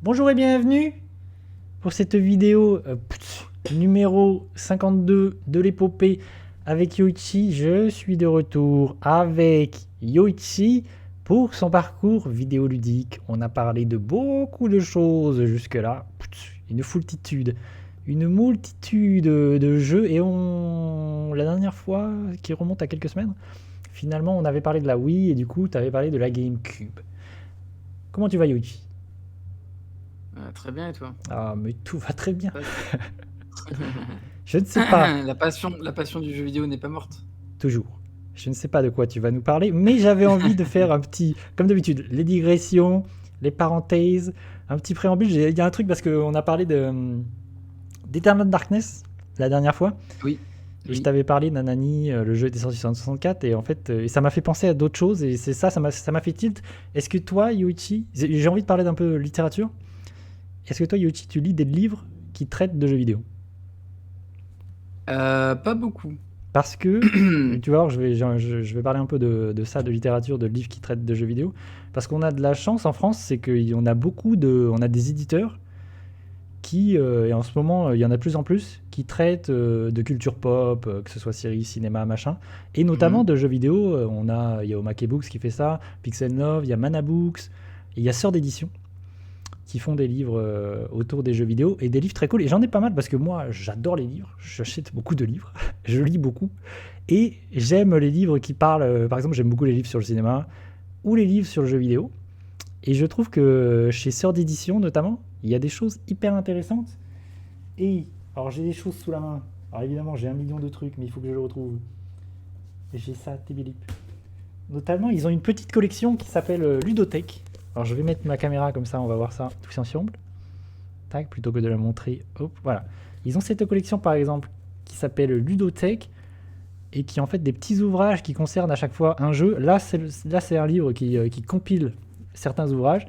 Bonjour et bienvenue pour cette vidéo numéro 52 de l'épopée avec Yoichi. Je suis de retour avec Yoichi pour son parcours vidéoludique. On a parlé de beaucoup de choses jusque-là, une multitude de jeux et la dernière fois, qui remonte à quelques semaines, finalement on avait parlé de la Wii et du coup tu avais parlé de la GameCube. Comment tu vas Yoichi? Très bien, et toi? Ah, mais tout va très bien. Pas Je ne sais pas, la passion du jeu vidéo n'est pas morte. toujours. Je ne sais pas de quoi tu vas nous parler, mais j'avais envie de faire un petit, comme d'habitude, les digressions, les parenthèses, un petit préambule. Il y a un truc parce qu'on a parlé d'Eternal Darkness la dernière fois, Oui, et je oui. t'avais parlé d'Anani, le jeu était sorti sur 64, et en fait, et ça m'a fait penser à d'autres choses, et c'est ça m'a fait tilt. Est-ce que toi, Yoichi, j'ai envie de parler d'un peu littérature, est-ce que toi, Yoichi, tu lis des livres qui traitent de jeux vidéo? Pas beaucoup. Parce que, tu vas voir, je vais parler un peu de ça, de littérature, de livres qui traitent de jeux vidéo. Parce qu'on a de la chance en France, c'est qu'on a on a des éditeurs qui, et en ce moment, il y en a de plus en plus, qui traitent de culture pop, que ce soit séries, cinéma, machin, et notamment Mmh. de jeux vidéo. Il y a Omake Books qui fait ça, Pixel Love, il y a Mana Books, et il y a Sœur d'édition qui font des livres autour des jeux vidéo et des livres très cool. Et j'en ai pas mal parce que moi, j'adore les livres. J'achète beaucoup de livres. Je lis beaucoup. Et j'aime les livres qui parlent. Par exemple, j'aime beaucoup les livres sur le cinéma ou les livres sur le jeu vidéo. Et je trouve que chez Sœur d'édition, notamment, il y a des choses hyper intéressantes. Et alors, j'ai des choses sous la main. Alors, évidemment, j'ai un million de trucs, mais il faut que je le retrouve. Et j'ai ça, Tébilip. Notamment, ils ont une petite collection qui s'appelle Ludothèque. Alors, je vais mettre ma caméra comme ça, on va voir ça tous ensemble. Tac, plutôt que de la montrer. Hop, voilà. Ils ont cette collection, par exemple, qui s'appelle Ludothèque et qui en fait des petits ouvrages qui concernent à chaque fois un jeu. Là, c'est un livre qui compile certains ouvrages.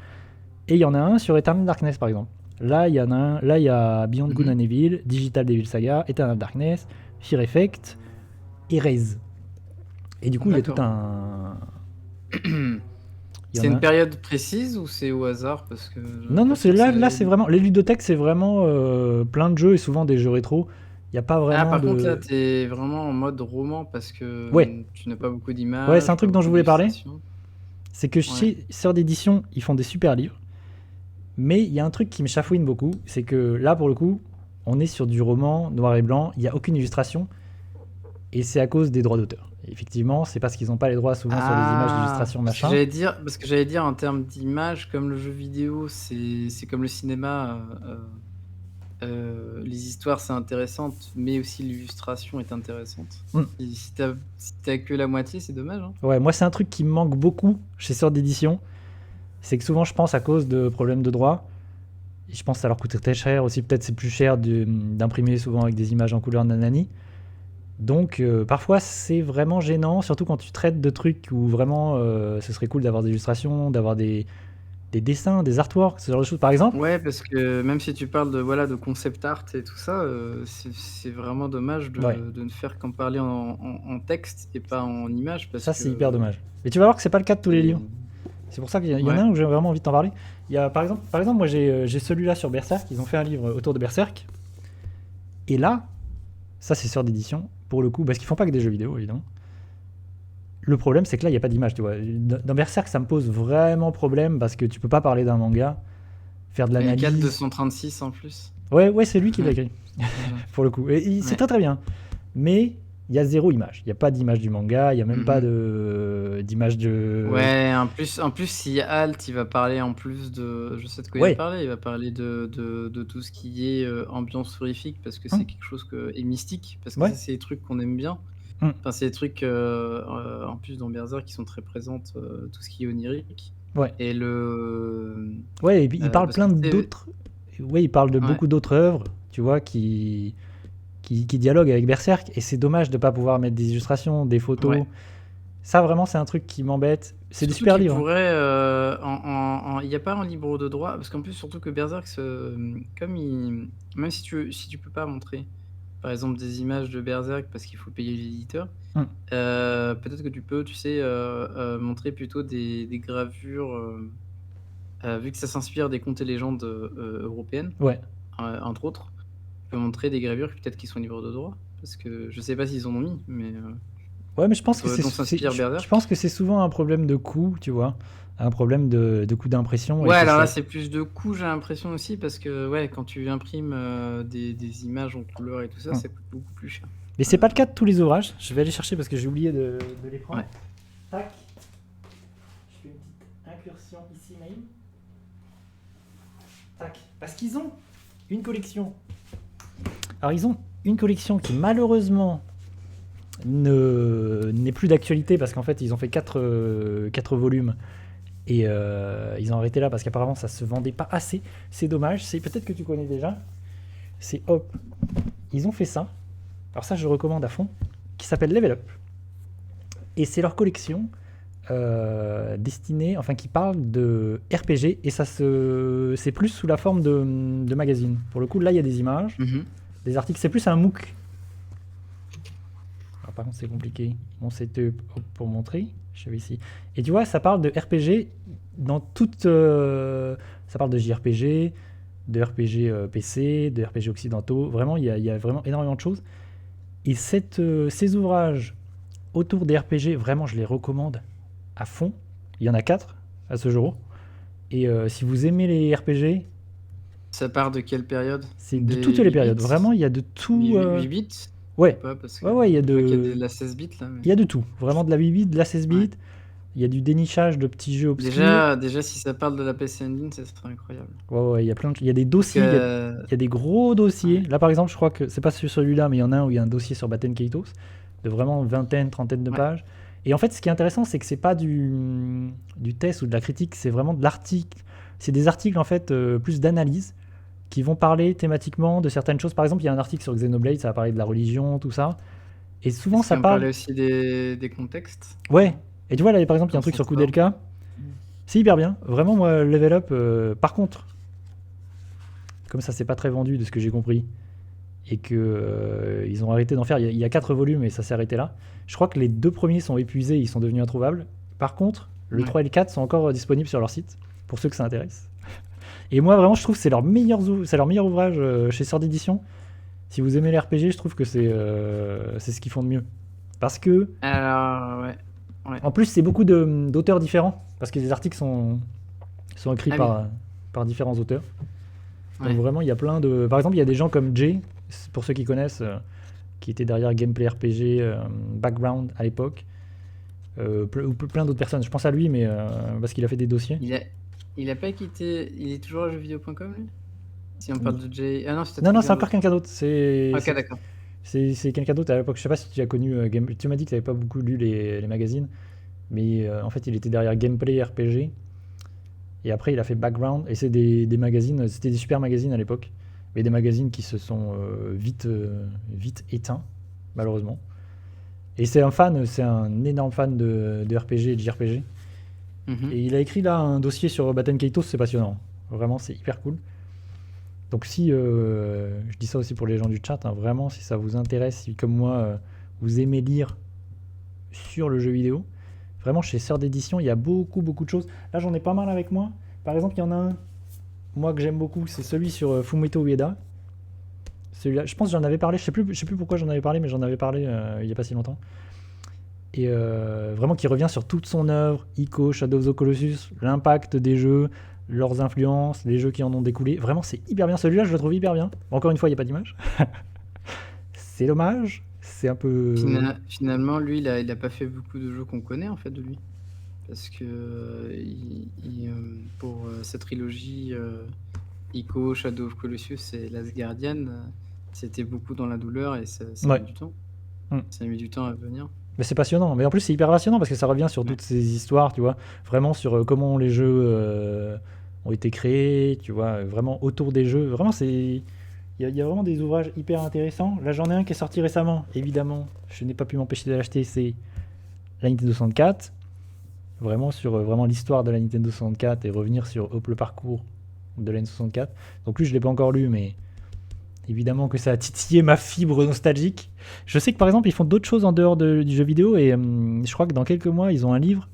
Et il y en a un sur Eternal Darkness, par exemple. Là, il y en a un. Là, il y a Beyond Good Mmh. and Evil, Digital Devil Saga, Eternal Darkness, Fear Effect, Erase. Et du coup, il y a tout D'accord. un. Il y C'est en a une un. période précise ou c'est au hasard? Parce que j'ai Non, non, l'impression c'est que ça là, c'est vraiment. Les ludothèques, c'est vraiment plein de jeux et souvent des jeux rétro. Il n'y a pas vraiment par contre, là, de. t'es vraiment en mode roman parce que, Ouais, tu n'as pas beaucoup ouais, c'est un d'images, pas truc dont je beaucoup voulais parler. d'illustrations. C'est que Ouais. chez Sœur d'édition, ils font des super livres. Mais il y a un truc qui me chafouine beaucoup. C'est que là, pour le coup, on est sur du roman noir et blanc. Il n'y a aucune illustration. Et c'est à cause des droits d'auteur. Effectivement, c'est parce qu'ils n'ont pas les droits souvent sur les images Ah! d'illustration, Parce que machin. j'allais dire en termes d'image, comme le jeu vidéo, c'est comme le cinéma, les histoires, c'est intéressante, mais aussi l'illustration est intéressante. Hmm. Si tu que la moitié, c'est dommage, hein. Ouais, moi, c'est un truc qui me manque beaucoup chez Sœur d'édition. C'est que souvent, je pense à cause de problèmes de droits. Et je pense que ça leur coûte très cher aussi. Peut-être c'est plus cher d'imprimer souvent avec des images en couleur nanani. Donc parfois c'est vraiment gênant, surtout quand tu traites de trucs où vraiment ce serait cool d'avoir des illustrations, d'avoir des dessins, des artworks, ce genre de choses. Par exemple, Ouais, parce que même si tu parles de, voilà, de concept art et tout ça, c'est vraiment dommage ouais, de ne faire qu'en parler en texte et pas en image parce ça c'est hyper que dommage. Mais tu vas voir que c'est pas le cas de tous les livres. c'est C'est pour ça qu'il y en a ouais. un où j'ai vraiment envie de t'en parler. Il y a, par exemple moi j'ai celui-là sur Berserk, ils ont fait un livre autour de Berserk. Et là, ça c'est sur d'édition, pour le coup, parce qu'ils font pas que des jeux vidéo évidemment. Le problème, c'est que là, il n'y a pas d'image, tu vois. Dans Berserk, ça me pose vraiment problème parce que tu peux pas parler d'un manga, faire de Et le l'analyse. 4-236 en plus. Ouais, ouais, c'est lui qui l'a écrit, Voilà. pour le coup. Et c'est Ouais. très très bien. Mais il y a zéro image. Il n'y a pas d'image du manga, il n'y a même pas Mmh. d'image de. Ouais, en plus, si Halt, il va parler en plus de je sais de quoi Ouais. il va parler de tout ce qui est, ambiance horrifique parce que c'est Hum, quelque chose que et mystique, parce que ouais. ça, c'est des trucs qu'on aime bien. Hum, Enfin, c'est des trucs, en plus dans Berserk qui sont très présentes, tout ce qui est onirique ouais. et le, Ouais, et puis il parle parce que plein tu sais d'autres. Ouais, il parle de ouais, beaucoup d'autres œuvres, tu vois, qui dialoguent avec Berserk. Et c'est dommage de ne pas pouvoir mettre des illustrations, des photos. ouais. Ça, vraiment, c'est un truc qui m'embête. C'est des Surtout super qu'il livres, hein. pourrait, il y a pas un libre de droit parce qu'en plus, surtout que Berserk comme il même si tu peux pas montrer, par exemple, des images de Berserk parce qu'il faut payer l'éditeur, Hum. peut-être que tu peux, tu sais, montrer plutôt des gravures, vu que ça s'inspire des contes et légendes européennes, Ouais. entre autres, tu peux montrer des gravures peut-être qui sont libres de droit. Parce que je sais pas s'ils en ont mis, mais Ouais, mais je pense que dont s'inspire je Berserk. pense que c'est souvent un problème de coût, tu vois, un problème de coût d'impression. Ouais, alors là, c'est plus de coût, j'ai l'impression aussi, parce que ouais, quand tu imprimes des images en couleur et tout ça, ça coûte beaucoup plus cher. Mais c'est pas le cas de tous les ouvrages. Je vais aller chercher parce que j'ai oublié de les prendre. Ouais. Tac. Je fais une petite incursion ici même. Tac. Parce qu'ils ont une collection. Alors ils ont une collection qui malheureusement n'est plus d'actualité parce qu'en fait ils ont fait 4 volumes et ils ont arrêté là parce qu'apparemment ça se vendait pas assez. C'est dommage. C'est peut-être que tu connais déjà. C'est hop. Ils ont fait ça. Alors ça je recommande à fond. Qui s'appelle Level Up. Et c'est leur collection destinée, enfin qui parle de RPG et c'est plus sous la forme de magazine. Pour le coup là il y a des images, des articles. C'est plus un MOOC. Alors, par contre c'est compliqué. Bon c'était pour montrer. Je vais ici. Et tu vois ça parle de RPG dans toute. Ça parle de JRPG, de RPG PC, de RPG occidentaux. Vraiment il y a vraiment énormément de choses. Et ces ouvrages autour des RPG, vraiment, je les recommande à fond. Il y en a 4 à ce jour. Et si vous aimez les RPG... Ça part de quelle période? C'est de toutes les périodes. Vraiment, il y a de tout... 8 bits? Ouais. Pas, parce que ouais, il y a il y a de... de la 16 bits là. Mais... Il y a de tout. Vraiment de la 8 bits, de la 16 bits. Il y a du dénichage de petits jeux obscurs. Déjà si ça parle de la PC Engine, ça serait incroyable. Ouais, il y a plein de... Il y a des dossiers, il y a des gros dossiers. Ouais. Là, par exemple, je crois que c'est pas sur celui-là, mais il y en a un où il y a un dossier sur Baten Kaitos, de vraiment vingtaine, trentaine de pages. Et en fait, ce qui est intéressant, c'est que c'est pas du test ou de la critique, c'est vraiment de l'article. C'est des articles, en fait, plus d'analyse, qui vont parler thématiquement de certaines choses. Par exemple, il y a un article sur Xenoblade, ça va parler de la religion, tout ça. Et souvent, ça parle... parle aussi des contextes. Ouais. Et tu vois, là, par exemple, il y a un truc sur Koudelka. C'est hyper bien. Vraiment, moi, Level Up, par contre, comme ça, c'est pas très vendu de ce que j'ai compris, et que ils ont arrêté d'en faire. Il y a 4 volumes et ça s'est arrêté là. Je crois que les 2 premiers sont épuisés, ils sont devenus introuvables. Par contre, le 3 et le 4 sont encore disponibles sur leur site, pour ceux que ça intéresse. Et moi, vraiment, je trouve que c'est leur meilleur ouvrage chez Sword Edition. Si vous aimez les RPG, je trouve que c'est ce qu'ils font de mieux. Parce que... Alors, ouais. En plus, c'est beaucoup d'auteurs différents, parce que les articles sont écrits par différents auteurs. Donc vraiment, il y a plein de... Par exemple, il y a des gens comme Jay, pour ceux qui connaissent, qui était derrière Gameplay RPG Background à l'époque, ou plein d'autres personnes. Je pense à lui, mais parce qu'il a fait des dossiers. Il a pas quitté... Il est toujours à jeuxvideo.com, lui? Si on parle de Jay... Ah non, c'est non, c'est encore quelqu'un d'autre. Ok, d'accord. C'est quelqu'un d'autre à l'époque. Je sais pas si tu as connu Gameplay. Tu m'as dit que tu n'avais pas beaucoup lu les magazines, mais en fait, il était derrière Gameplay RPG. Et après, il a fait Background. Et c'est des magazines. C'était des super magazines à l'époque, mais des magazines qui se sont vite éteints, malheureusement. Et c'est un énorme fan de RPG et de JRPG. Et il a écrit là un dossier sur Baten Kaitos, c'est passionnant. Vraiment, c'est hyper cool. Donc si, je dis ça aussi pour les gens du chat, hein, vraiment, si ça vous intéresse, si comme moi, vous aimez lire sur le jeu vidéo, vraiment, chez Sœur d'édition, il y a beaucoup de choses. Là, j'en ai pas mal avec moi. Par exemple, il y en a un, moi, que j'aime beaucoup, c'est celui sur Fumeto Ueda. Celui-là, je pense que j'en avais parlé, je sais plus pourquoi j'en avais parlé, mais j'en avais parlé il n'y a pas si longtemps. Et vraiment, qui revient sur toute son œuvre, Ico, Shadow of the Colossus, l'impact des jeux, leurs influences, les jeux qui en ont découlé. Vraiment, c'est hyper bien. Celui-là, je le trouve hyper bien. Encore une fois, il n'y a pas d'image. C'est dommage. C'est un peu... Finalement, lui, il a pas fait beaucoup de jeux qu'on connaît, en fait, de lui. Parce que pour cette trilogie, Ico, Shadow of Colossus et Last Guardian, c'était beaucoup dans la douleur et ça a mis du temps. Ça a mis du temps à venir. Mais c'est passionnant. Mais en plus, c'est hyper passionnant parce que ça revient sur toutes ces histoires, tu vois. Vraiment sur comment les jeux ont été créés, tu vois. Vraiment autour des jeux. Vraiment, il y a vraiment des ouvrages hyper intéressants. Là, j'en ai un qui est sorti récemment. Évidemment, je n'ai pas pu m'empêcher de l'acheter. C'est la Nintendo 64. Vraiment sur l'histoire de la Nintendo 64 et revenir sur le parcours de la Nintendo 64. Donc lui, je ne l'ai pas encore lu, mais... Évidemment que ça a titillé ma fibre nostalgique. Je sais que par exemple, ils font d'autres choses en dehors du jeu vidéo et je crois que dans quelques mois, ils ont un livre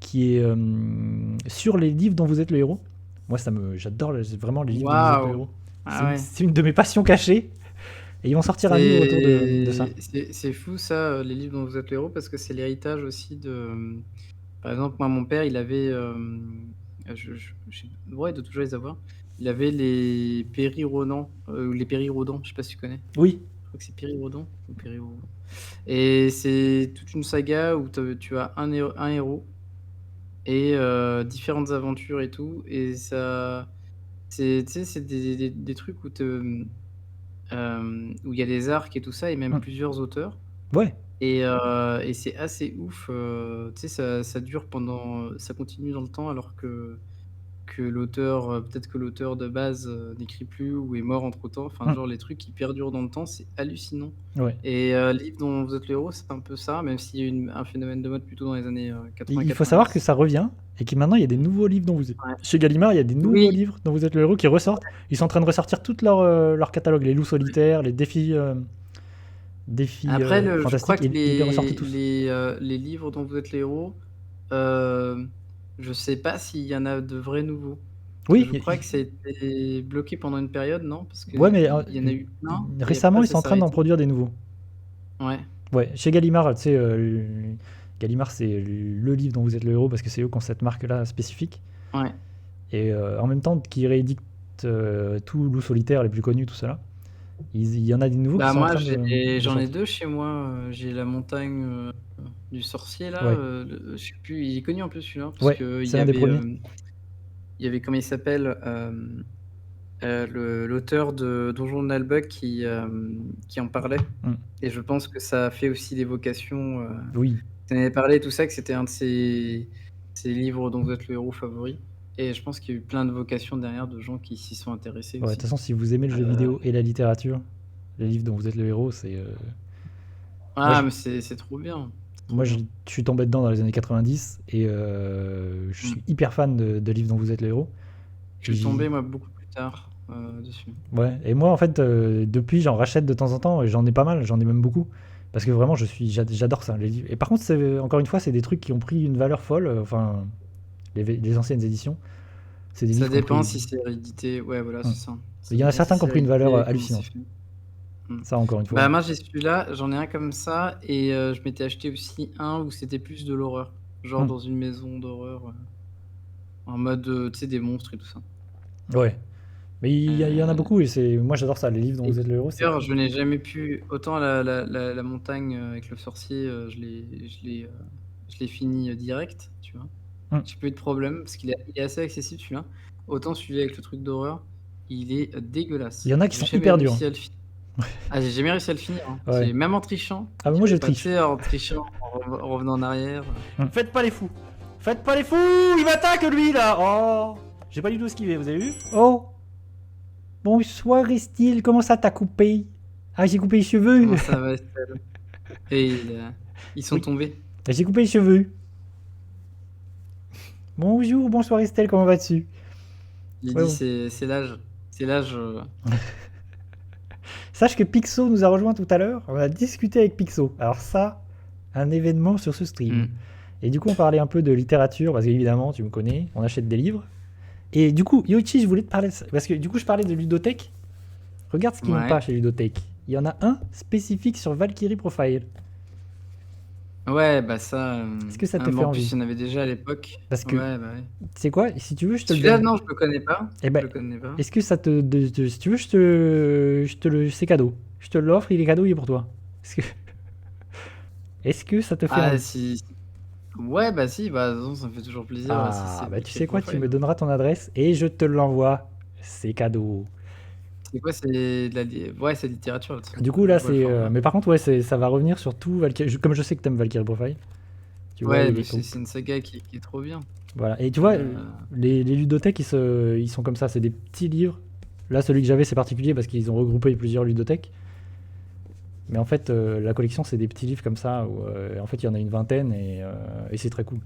qui est sur les livres dont vous êtes le héros. Moi, j'adore vraiment les livres dont vous êtes le Waouh! héros. Ah ouais. C'est une de mes passions cachées. Et ils vont sortir un livre autour de ça. C'est fou ça, les livres dont vous êtes le héros, parce que c'est l'héritage aussi de. Par exemple, moi, mon père, il avait. Ouais, de toujours les avoir. Il avait les Périrodans, ou les Périrodans, je sais pas si tu connais. Oui, Je crois que c'est Périrodan ou Périrodan. Et c'est toute une saga où tu as un héros et différentes aventures et tout. Et ça. Tu sais, c'est des trucs où où il y a des arcs et tout ça, et même Mm. plusieurs auteurs. ouais. Et c'est assez ouf. Tu sais, ça dure pendant. Ça continue dans le temps, alors que l'auteur, peut-être que l'auteur de base n'écrit plus ou est mort entre temps. Enfin, Mm. genre, les trucs qui perdurent dans le temps, c'est hallucinant. Ouais. Et le livre dont vous êtes le héros, c'est un peu ça, même s'il y a eu un phénomène de mode plutôt dans les années Il faut savoir que 80-90. ça revient et que maintenant il y a des nouveaux livres dont vous êtes. Ouais. Chez Gallimard, il y a des nouveaux Oui, livres dont vous êtes le héros qui ressortent. Ils sont en train de ressortir tout leur catalogue, les loups solitaires, les défis, après, je crois fantastiques, que et ils les ressortent tous. les livres dont vous êtes le héros, euh, je sais pas s'il y en a de vrais nouveaux. Parce que Oui, je crois que ça a été bloqué pendant une période, non? Parce ouais, mais qu'il y en a eu plein, et récemment après ils ça sont en s'est train d'en arrêté. produire des nouveaux. Ouais, Ouais, chez Gallimard, tu sais, Gallimard c'est le livre dont vous êtes le héros parce que c'est eux qui ont cette marque-là spécifique. ouais. Et en même temps qu'ils rééditent tous loups solitaires les plus connus, tout cela, il y en a des nouveaux qui Bah sont en moi, train de j'en ai sortir. deux chez moi. J'ai la montagne du sorcier là. Ouais, Je sais plus, il est connu en plus celui-là, parce ouais, que c'est l'un des premiers. il y avait, comment il s'appelle, l'auteur de Donjon de Nalbuck qui en parlait. Mm. Et je pense que ça a fait aussi l'évocation. Oui, Tu en avais parlé, tout ça, que c'était un de ses livres dont vous êtes le héros favori. Et je pense qu'il y a eu plein de vocations derrière, de gens qui s'y sont intéressés ouais, de toute aussi. façon, si vous aimez le jeu vidéo et la littérature, les livres dont vous êtes le héros, c'est. Moi, Ah, je, mais c'est trop bien. C'est trop moi je, bien. je suis tombé dedans dans les années 90 et je Mm. suis hyper fan de livres dont vous êtes le héros. Je Et suis tombé, moi, beaucoup plus tard dessus. ouais, et moi, en fait, depuis, j'en rachète de temps en temps et j'en ai pas mal, j'en ai même beaucoup. Parce que vraiment, j'adore ça, les livres. Et par contre, encore une fois, c'est des trucs qui ont pris une valeur folle. Enfin, les anciennes éditions, c'est des Ça livres qui ont dépend pris. si c'est réédité. Ouais, voilà, Hmm. c'est ça. Ça Il y en a dépend si certains qui ont c'est pris une valeur réédité et comment c'est hallucinante. fait. Mm. Ça, encore une fois. Bah, moi, j'ai celui-là, j'en ai un comme ça, et je m'étais acheté aussi un où c'était plus de l'horreur. Genre Hmm. dans une maison d'horreur, en mode, tu sais, des monstres et tout ça. Ouais. Mais il y en a Euh, beaucoup et moi, j'adore ça. Les livres dont et vous êtes le héros, c'est d'ailleurs, cool. je n'ai jamais pu. Autant la montagne avec le sorcier, je l'ai fini direct, tu vois. Hmm. J'ai pas eu de problème parce il est assez accessible celui-là. Autant celui avec le truc d'horreur, il est dégueulasse. Il y en a qui J'ai sont jamais hyper durs. réussi à le finir. Ah, j'ai jamais réussi à le finir, hein. Ouais. Même en trichant, Ah, mais j'y moi, je arrive pas. Tu triche. sais, en trichant, en revenant en arrière. Faites pas les fous. Faites pas les fous. Il m'attaque, lui, là. Oh. J'ai pas du tout esquivé, vous avez vu? Oh. Bonsoir, Estil. Comment ça t'as coupé? Ah, j'ai coupé les cheveux. Comment ça va, Estelle? Et ils sont Oui. tombés. J'ai coupé les cheveux. Bonjour, bonsoir, Estelle. Comment vas-tu? Il Ouais, dit bon. c'est l'âge. C'est l'âge. Sache que Pixo nous a rejoint tout à l'heure. On a discuté avec Pixo. Alors ça, un événement sur ce stream. Mm. Et du coup, on parlait un peu de littérature, parce qu'évidemment, tu me connais, on achète des livres. Et du coup, Yoichi, je voulais te parler de ça, parce que du coup, je parlais de ludothèque. Regarde ce qu'ils n'ont pas Ouais. chez ludothèque. Il y en a un spécifique sur Valkyrie Profile. Ouais, bah ça. Est-ce que ça te Bon, fait en plus, envie? il y en avait déjà à l'époque. Parce que, Ouais, bah ouais. tu sais quoi, si tu veux, je te le Celui-là, donne. non, je le connais pas. Eh Je ben, le connais pas. est-ce que ça si tu veux, c'est cadeau. Je te l'offre, il est cadeau, il est pour toi. Est-ce que, est-ce que ça te fait Ah, envie? si. Ouais, bah si, bah de toute façon, ça me fait toujours plaisir si Ah, c'est bah tu Valkyrie sais quoi, tu Profile. me donneras ton adresse et je te l'envoie. C'est cadeau. C'est quoi, c'est de ouais, c'est littérature, là, de toute façon. Du coup, là, Je vois le c'est. format. Mais par contre, ouais, ça va revenir sur tout Valkyrie. Comme je sais que t'aimes Valkyrie Profile, tu vois, Ouais, il mais est tout. c'est une saga qui est trop bien. Voilà. Et tu vois, Euh, les ludothèques, ils sont comme ça. C'est des petits livres. Là, celui que j'avais, c'est particulier parce qu'ils ont regroupé plusieurs ludothèques. Mais en fait, la collection, c'est des petits livres comme ça. Où, en fait, il y en a une vingtaine et c'est très cool.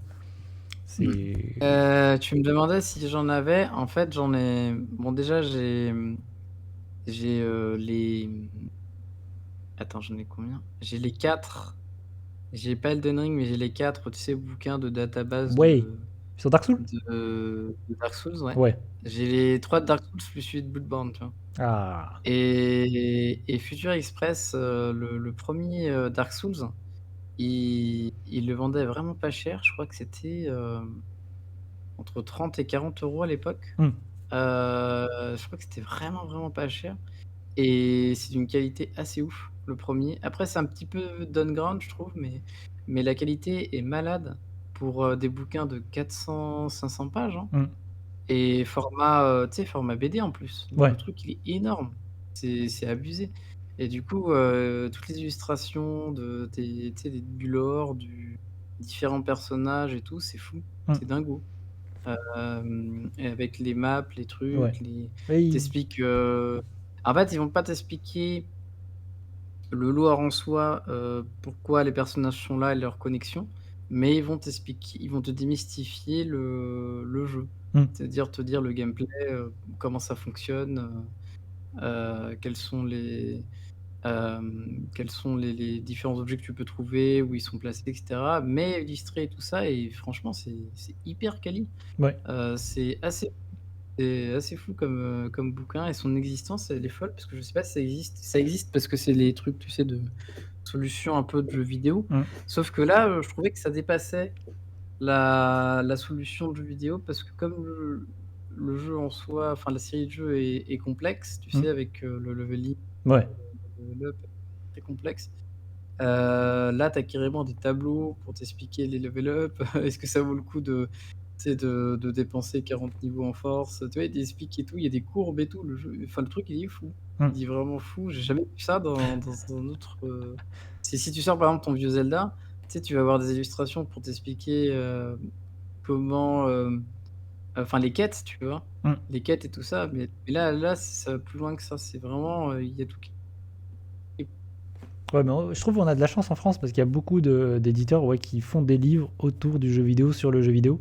C'est. Tu me demandais si j'en avais. En fait, j'en ai. Bon, déjà, j'ai les. Attends, j'en ai combien? J'ai les 4 J'ai pas Elden Ring, mais j'ai les 4, tu sais, bouquins de database Ouais. Sur Dark Souls? de Dark Souls, ouais. Ouais. J'ai les 3 de Dark Souls plus celui de Bloodborne, tu vois? Ah. Et Future Express, le 1er, Dark Souls, il le vendait vraiment pas cher. Je crois que c'était, entre 30 et 40 € à l'époque. Mmh. Je crois que c'était vraiment, vraiment pas cher et c'est d'une qualité assez ouf, le 1er. Après, c'est un petit peu downgrade, je trouve, mais la qualité est malade pour, des bouquins de 400-500 pages, hein, Mmh. et format, tu sais, format BD en plus. Donc le Ouais. truc, il est énorme. C'est abusé et du coup, toutes les illustrations de des tu sais, du lore, du différents personnages et tout, c'est fou, Mmh. c'est dingo. Et avec les maps, les Ouais. trucs, les Oui. t'expliquent, en fait, ils vont pas t'expliquer le lore en soi, pourquoi les personnages sont là et leurs connexions, mais ils vont te démystifier le jeu. Mmh. C'est-à-dire te dire le gameplay, comment ça fonctionne, quels sont les différents objets que tu peux trouver, où ils sont placés et cetera, mais illustrer tout ça et franchement, c'est hyper quali. Ouais. C'est assez fou comme bouquin et son existence, elle est folle parce que je sais pas si ça existe. Ça existe parce que c'est les trucs, tu sais, de solutions un peu de jeux vidéo. Mmh. Sauf que là, je trouvais que ça dépassait la solution de jeux vidéo parce que comme le jeu en soi, enfin la série de jeux est complexe, tu Mmh. sais, avec, le leveling, Ouais. le level up, très complexe. Là, tu as carrément des tableaux pour t'expliquer les level up. Est-ce que ça vaut le coup de, tu sais, de dépenser 40 niveaux en force? Tu vois, il t'explique et tout, il y a des courbes et tout, le jeu enfin le truc il est fou. Mmh. Il est vraiment fou, j'ai jamais vu ça dans un autre, si tu sors par exemple ton vieux Zelda, tu sais, tu vas avoir des illustrations pour t'expliquer, comment, enfin les quêtes, tu vois? Mmh. Les quêtes et tout ça, mais là, ça va plus loin que ça. C'est vraiment, il y a tout qui Ouais, mais je trouve qu'on a de la chance en France parce qu'il y a beaucoup d'éditeurs, ouais, qui font des livres autour du jeu vidéo, sur le jeu vidéo.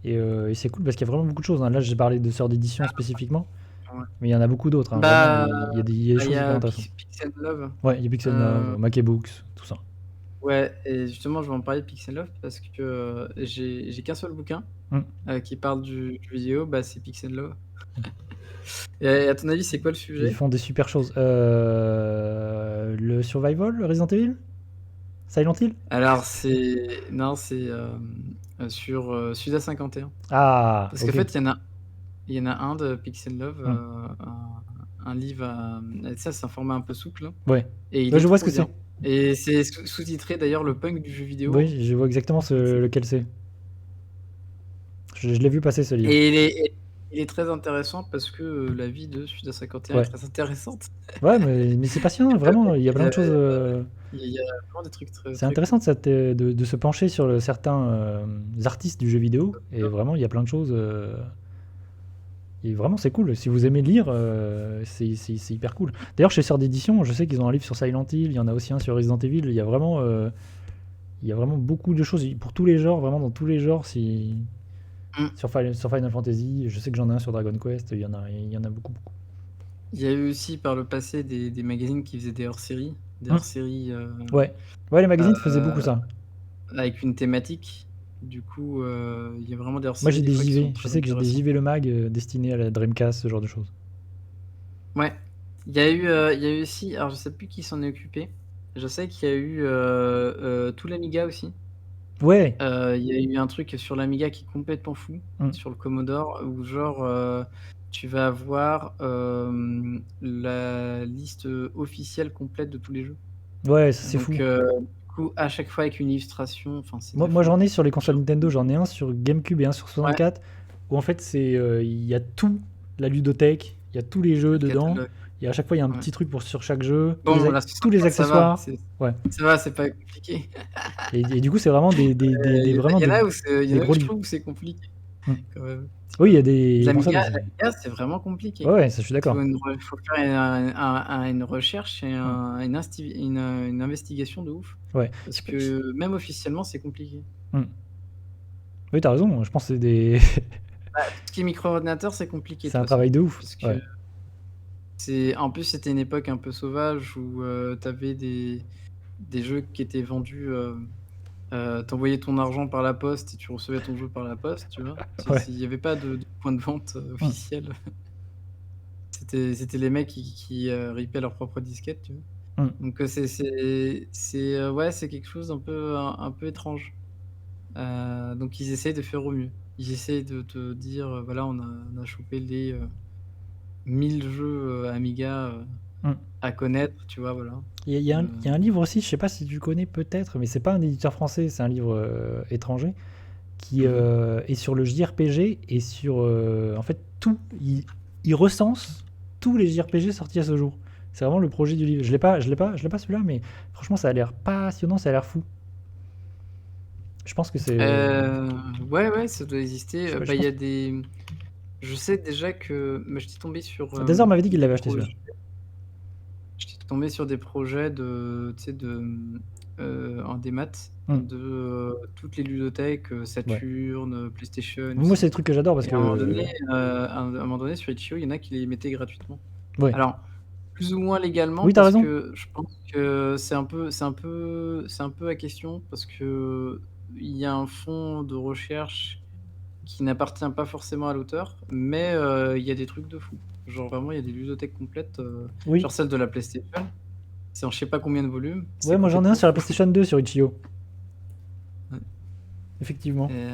Et c'est cool parce qu'il y a vraiment beaucoup de choses, hein. Là, j'ai parlé de sœurs d'édition spécifiquement, ouais. mais il y en a beaucoup d'autres, hein. Vraiment, Bah, il y a des il y choses hyper a intéressantes. Pixel Love. Ouais, il y a Pixel Heu, Love, Mackey Books, tout ça. ouais et justement, je vais en parler de Pixel Love parce que, j'ai qu'un seul bouquin, Mmh. qui parle du jeu vidéo, bah, c'est Pixel Love. Mmh. Et à ton avis, c'est quoi le Ils sujet? font des super choses. Le Survival, le Resident Evil? Silent Hill? Alors c'est non, c'est, sur, Suda 51. Ah, Parce qu'en OK. fait, il y en a un de Pixel Love, Mmh. un livre ça, c'est un format un peu souple, hein, Ouais. et il Ouais, est je vois ce trop que c'est. bien et c'est sous-titré d'ailleurs le punk du jeu vidéo. Oui, je vois exactement C'est lequel c'est. Je l'ai vu passer ce livre. Et il est très intéressant parce que, la vie de Suda 51 est Ouais. très intéressante. Ouais, mais c'est passionnant, vraiment, il y a Il y plein a de choses. il y a vraiment des trucs très, C'est très intéressant cool. de, de se pencher sur certains artistes du jeu vidéo, et vraiment, il y a plein de choses. Et vraiment, c'est cool. Si vous aimez lire, c'est hyper cool. D'ailleurs, chez Sœur d'édition, je sais qu'ils ont un livre sur Silent Hill, il y en a aussi un sur Resident Evil. Il y a vraiment beaucoup de choses pour tous les genres, vraiment dans tous les genres. Mmh. Sur Final Fantasy, je sais que j'en ai un sur Dragon Quest, il y en a beaucoup, beaucoup. Il y a eu aussi par le passé des magazines qui faisaient des Hum, hors-séries, ouais. Ouais, les magazines faisaient beaucoup heu, ça. avec une thématique. Du coup, il y a vraiment des Moi, hors-séries j'ai des des fois qui sont JV. Je très sais que j'ai des intéressants. JV Le Mag destinés à la Dreamcast, ce genre de choses. Ouais. Il y a eu aussi alors je sais plus qui s'en est occupé. Je sais qu'il y a eu, tout l'Amiga aussi. Ouais. Il y a eu un truc sur l'Amiga qui est complètement fou, Hum. sur le Commodore, où genre, tu vas avoir, la liste, officielle complète de tous les jeux. Ouais, ça, c'est Donc, fou. du coup, à chaque fois avec une illustration, enfin, c'est de Moi, fou. j'en ai sur les consoles Genre Nintendo, j'en ai un sur GameCube et un sur ouais, 64, où en fait, il y a tout, la ludothèque, il y a tous les tout jeux le dedans, catalogue, et à chaque fois, il y a un ouais. petit truc sur chaque jeu, Bon, la tous les 64 accessoires. Ouais. ça va, c'est pas compliqué. Et du coup, c'est vraiment vraiment Il y en des a où gros je livres. trouve où c'est compliqué Mm. quand même, un petit Oui, il y peu. a des consoles. L'Amiga, c'est vraiment Ouais, compliqué. ouais, ça, je suis d'accord. Faut faire une recherche et Mm. une investigation de ouf. Ouais. Parce que même officiellement, c'est compliqué. Mm. Oui, t'as raison, je pense que Bah, tout ce qui est micro-ordinateur, c'est compliqué de c'est toute un façon. travail de ouf. Parce que Ouais. en plus, c'était une époque un peu sauvage où, tu avais des jeux qui étaient vendus. T'envoyais ton argent par la poste et tu recevais ton jeu par la poste, tu vois. Ouais. Il n'y avait pas de point de vente Mm. officiel. C'était les mecs qui ripaient leur propre disquette, tu vois. Mm. Donc ouais, c'est quelque chose un peu étrange. Donc ils essayent de faire au mieux. Ils essayent de te dire, voilà, on a chopé les 1000 jeux Amiga Mm. à connaître, tu vois, voilà. Il y a un livre aussi, je sais pas si tu connais peut-être, mais c'est pas un éditeur français, c'est un livre étranger qui est sur le JRPG et sur en fait tout. Il recense tous les JRPG sortis à ce jour. C'est vraiment le projet du livre. Je l'ai pas celui-là, mais franchement ça a l'air passionnant, ça a l'air fou. Je pense que c'est. Ouais, ça doit exister. Je Bah, il y pense. a des. Je sais déjà que. Mais j'étais tombé sur Desor m'avait dit qu'il des l'avait acheté celui-là. projets. J'étais tombé sur des projets de, tu sais, en démat de toutes les ludothèques, Saturn, PlayStation, Moi, aussi. c'est des trucs que j'adore parce Et que. à un moment donné, sur Itch.io, il y en a qui les mettaient gratuitement. Ouais. Alors, plus ou moins légalement, Oui, t'as parce raison. que je pense que c'est un peu à question, parce que il y a un fonds de recherche qui n'appartient pas forcément à l'auteur, mais il y a des trucs de fou. Genre vraiment, il y a des ludothèques complètes, Oui. genre celle de la PlayStation. C'est en je sais pas combien de volumes. Ouais, moi j'en ai un sur la complètement fou. PlayStation 2 sur Itch.io. Ouais. Effectivement. Et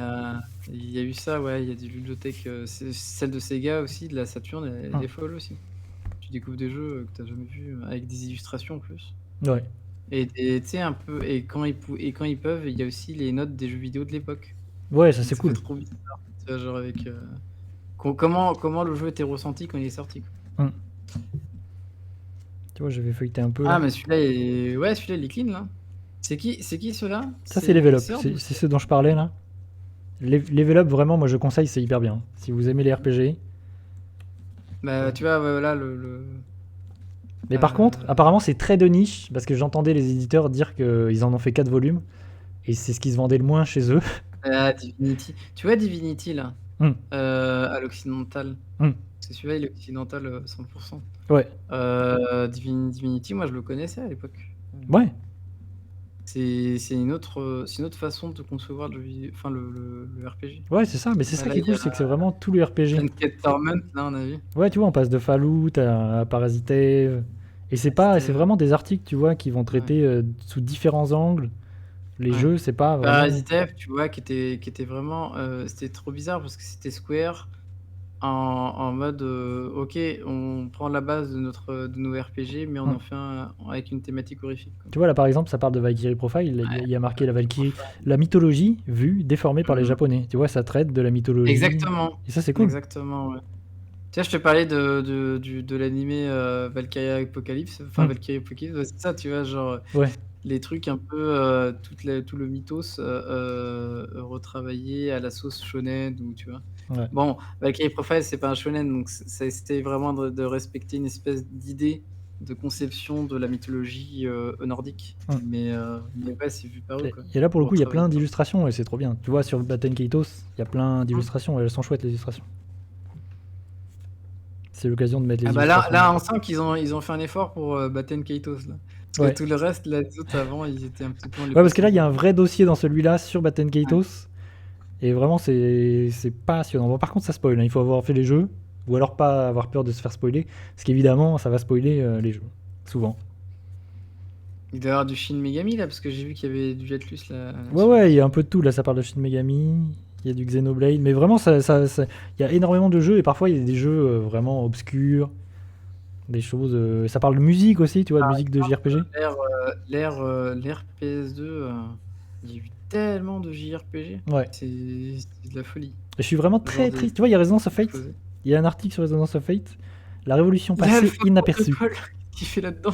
il y a eu ça, ouais, il y a des ludothèques. Celle de Sega aussi, de la Saturn, elle est folle aussi. Tu découvres des jeux que t'as jamais vus, avec des illustrations en plus. Ouais. Et tu sais, un peu, et quand ils peuvent, il y a aussi les notes des jeux vidéo de l'époque. Ouais, ça Donc c'est ça cool. fait trop bizarre, tu vois, genre avec comment le jeu était ressenti quand il est sorti, quoi. Tu vois, je vais feuilleter un peu là. Ah, mais celui-là il est clean, là. C'est qui ceux-là? Ça c'est Level Up, Sword ou c'est ce dont je parlais là. Level Up, vraiment, moi je conseille, c'est hyper bien. Si vous aimez les RPG. Bah, tu vois, voilà Mais par contre, apparemment c'est très de niche parce que j'entendais les éditeurs dire qu'ils en ont fait 4 volumes et c'est ce qui se vendait le moins chez eux. Divinity. Tu vois Divinity là, Hmm. à l'occidental. Hmm. C'est celui-là, il est occidental 100%. Ouais. Divinity, moi je le connaissais à l'époque. Ouais. C'est une autre façon de concevoir le RPG. Ouais, c'est ça, mais c'est ça qui est cool, c'est que c'est vraiment tout le RPG. Undead Torment, là, on a vu. Ouais, tu vois, on passe de Fallout à Parasite. Et c'est vraiment des articles, tu vois, qui vont traiter sous différents angles. Les jeux, c'est pas vraiment. Parasite, tu vois, qui était vraiment. C'était trop bizarre parce que c'était Square en mode ok, on prend la base de nos RPG, mais on en fait un avec une thématique horrifique, quoi. Tu vois, là par exemple, ça parle de Valkyrie Profile. Il y a marqué la Valkyrie, la mythologie vue, déformée par les Japonais. Tu vois, ça traite de la mythologie. Exactement. Et ça, c'est cool. Exactement, ouais. Tu vois, je te parlais de l'animé Valkyrie Apocalypse. Enfin, Valkyrie Apocalypse, c'est ça, tu vois, genre. Ouais. Les trucs un peu tout le mythos retravaillé à la sauce shonen, ou tu vois. Ouais. Bon, Valkyrie Profile, c'est pas un shonen, donc c'était vraiment de respecter une espèce d'idée de conception de la mythologie nordique. Mais ouais, c'est vu par eux, quoi. Et là, pour le coup, il y a plein d'illustrations et c'est trop bien. Tu vois, sur Baten Kaitos, il y a plein d'illustrations et elles sont chouettes, les illustrations. C'est l'occasion de mettre les illustrations. Là, on sent qu'ils ont fait un effort pour Baten Kaitos, là. Parce que tout le reste, les autres avant, ils étaient un petit peu. Ouais, parce que là, il y a un vrai dossier dans celui-là sur Baten Kaitos. Et vraiment, c'est passionnant. Bon, par contre, ça spoil. Hein. Il faut avoir fait les jeux, ou alors pas avoir peur de se faire spoiler. Parce qu'évidemment, ça va spoiler les jeux. Souvent. Il doit y avoir du Shin Megami là, parce que j'ai vu qu'il y avait du Jetlus là. Ouais, il y a un peu de tout. Là, ça parle de Shin Megami. Il y a du Xenoblade. Mais vraiment, il y a énormément de jeux. Et parfois, il y a des jeux vraiment obscurs. Des choses. Ça parle de musique aussi, tu vois, de musique de JRPG. L'ère PS2, il y a eu tellement de JRPG. Ouais. C'est de la folie. Et je suis vraiment très triste. Tu vois, il y a Resonance of Fate. Il y a un article sur Resonance of Fate. La révolution passée inaperçue. Qui fait là-dedans.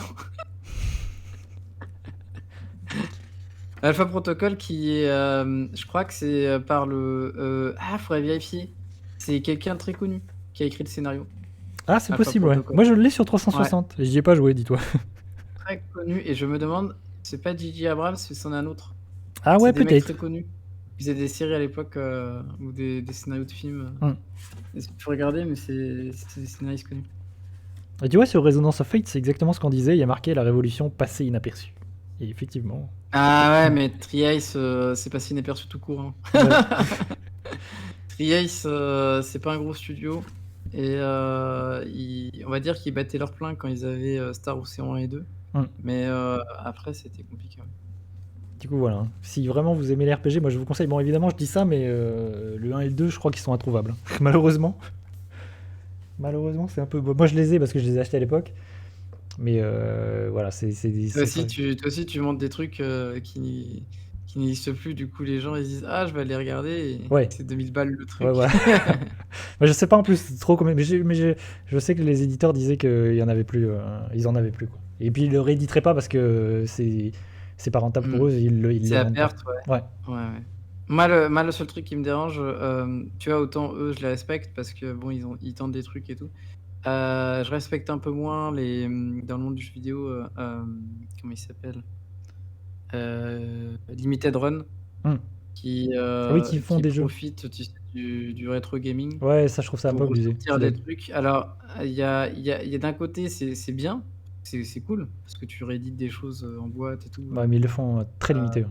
Alpha Protocol qui est. Je crois que c'est par le. Faudrait vérifier. C'est quelqu'un de très connu qui a écrit le scénario. Ah, c'est possible, ouais. Moi, je l'ai sur 360. Ouais. J'y ai pas joué, dis-toi. Très connu. Et je me demande, c'est pas J.J. Abrams, c'est c'en est un autre. Ah ouais, peut-être. Très connu. Ils faisaient des séries à l'époque ou des scénarios de films. Il faut regarder, mais c'est des scénaristes connus. Et tu vois, sur Resonance of Fate, c'est exactement ce qu'on disait. Il y a marqué la révolution passée inaperçue. Et effectivement. Ah ouais, mais Tri-Ace, c'est passé inaperçu tout court, hein. Ouais. Tri-Ace, c'est pas un gros studio et on va dire qu'ils battaient leur plein quand ils avaient Star Ocean 1 et 2. Mm. Mais après, c'était compliqué. Ouais. Du coup, voilà. Si vraiment vous aimez les RPG, moi je vous conseille. Bon, évidemment, je dis ça, mais le 1 et le 2, je crois qu'ils sont introuvables. Malheureusement. Malheureusement, c'est un peu. Bon, moi, je les ai parce que je les ai achetés à l'époque. Mais voilà, c'est Toi aussi, tu montes des trucs qui n'existent plus. Du coup, les gens ils disent ah, je vais aller regarder. Et Ouais. c'est 2000 balles le Ouais, truc. voilà. Moi, je sais pas en plus trop combien. Mais je sais que les éditeurs disaient qu'il y en avait plus. Ils en avaient plus, quoi. Et puis, ils le rééditeraient pas parce que c'est pas rentable pour eux. Ils C'est le à vendent pas. perte, ouais. Ouais. Ouais. Moi, le seul truc qui me dérange, tu vois, autant eux, je les respecte parce que bon, ils tentent des trucs et tout. Je respecte un peu moins dans le monde du jeu vidéo, comment il s'appelle? Limited Run, Hmm. qui, Oui, qui font qui des jeux. profitent, tu sais, du rétro gaming Ouais, ça, je trouve ça un peu pour abusé. ressortir des trucs. Alors, il y a d'un côté, c'est bien, c'est cool parce que tu réédites des choses en boîte et tout. Ouais, mais ils le font très limité. Ouais.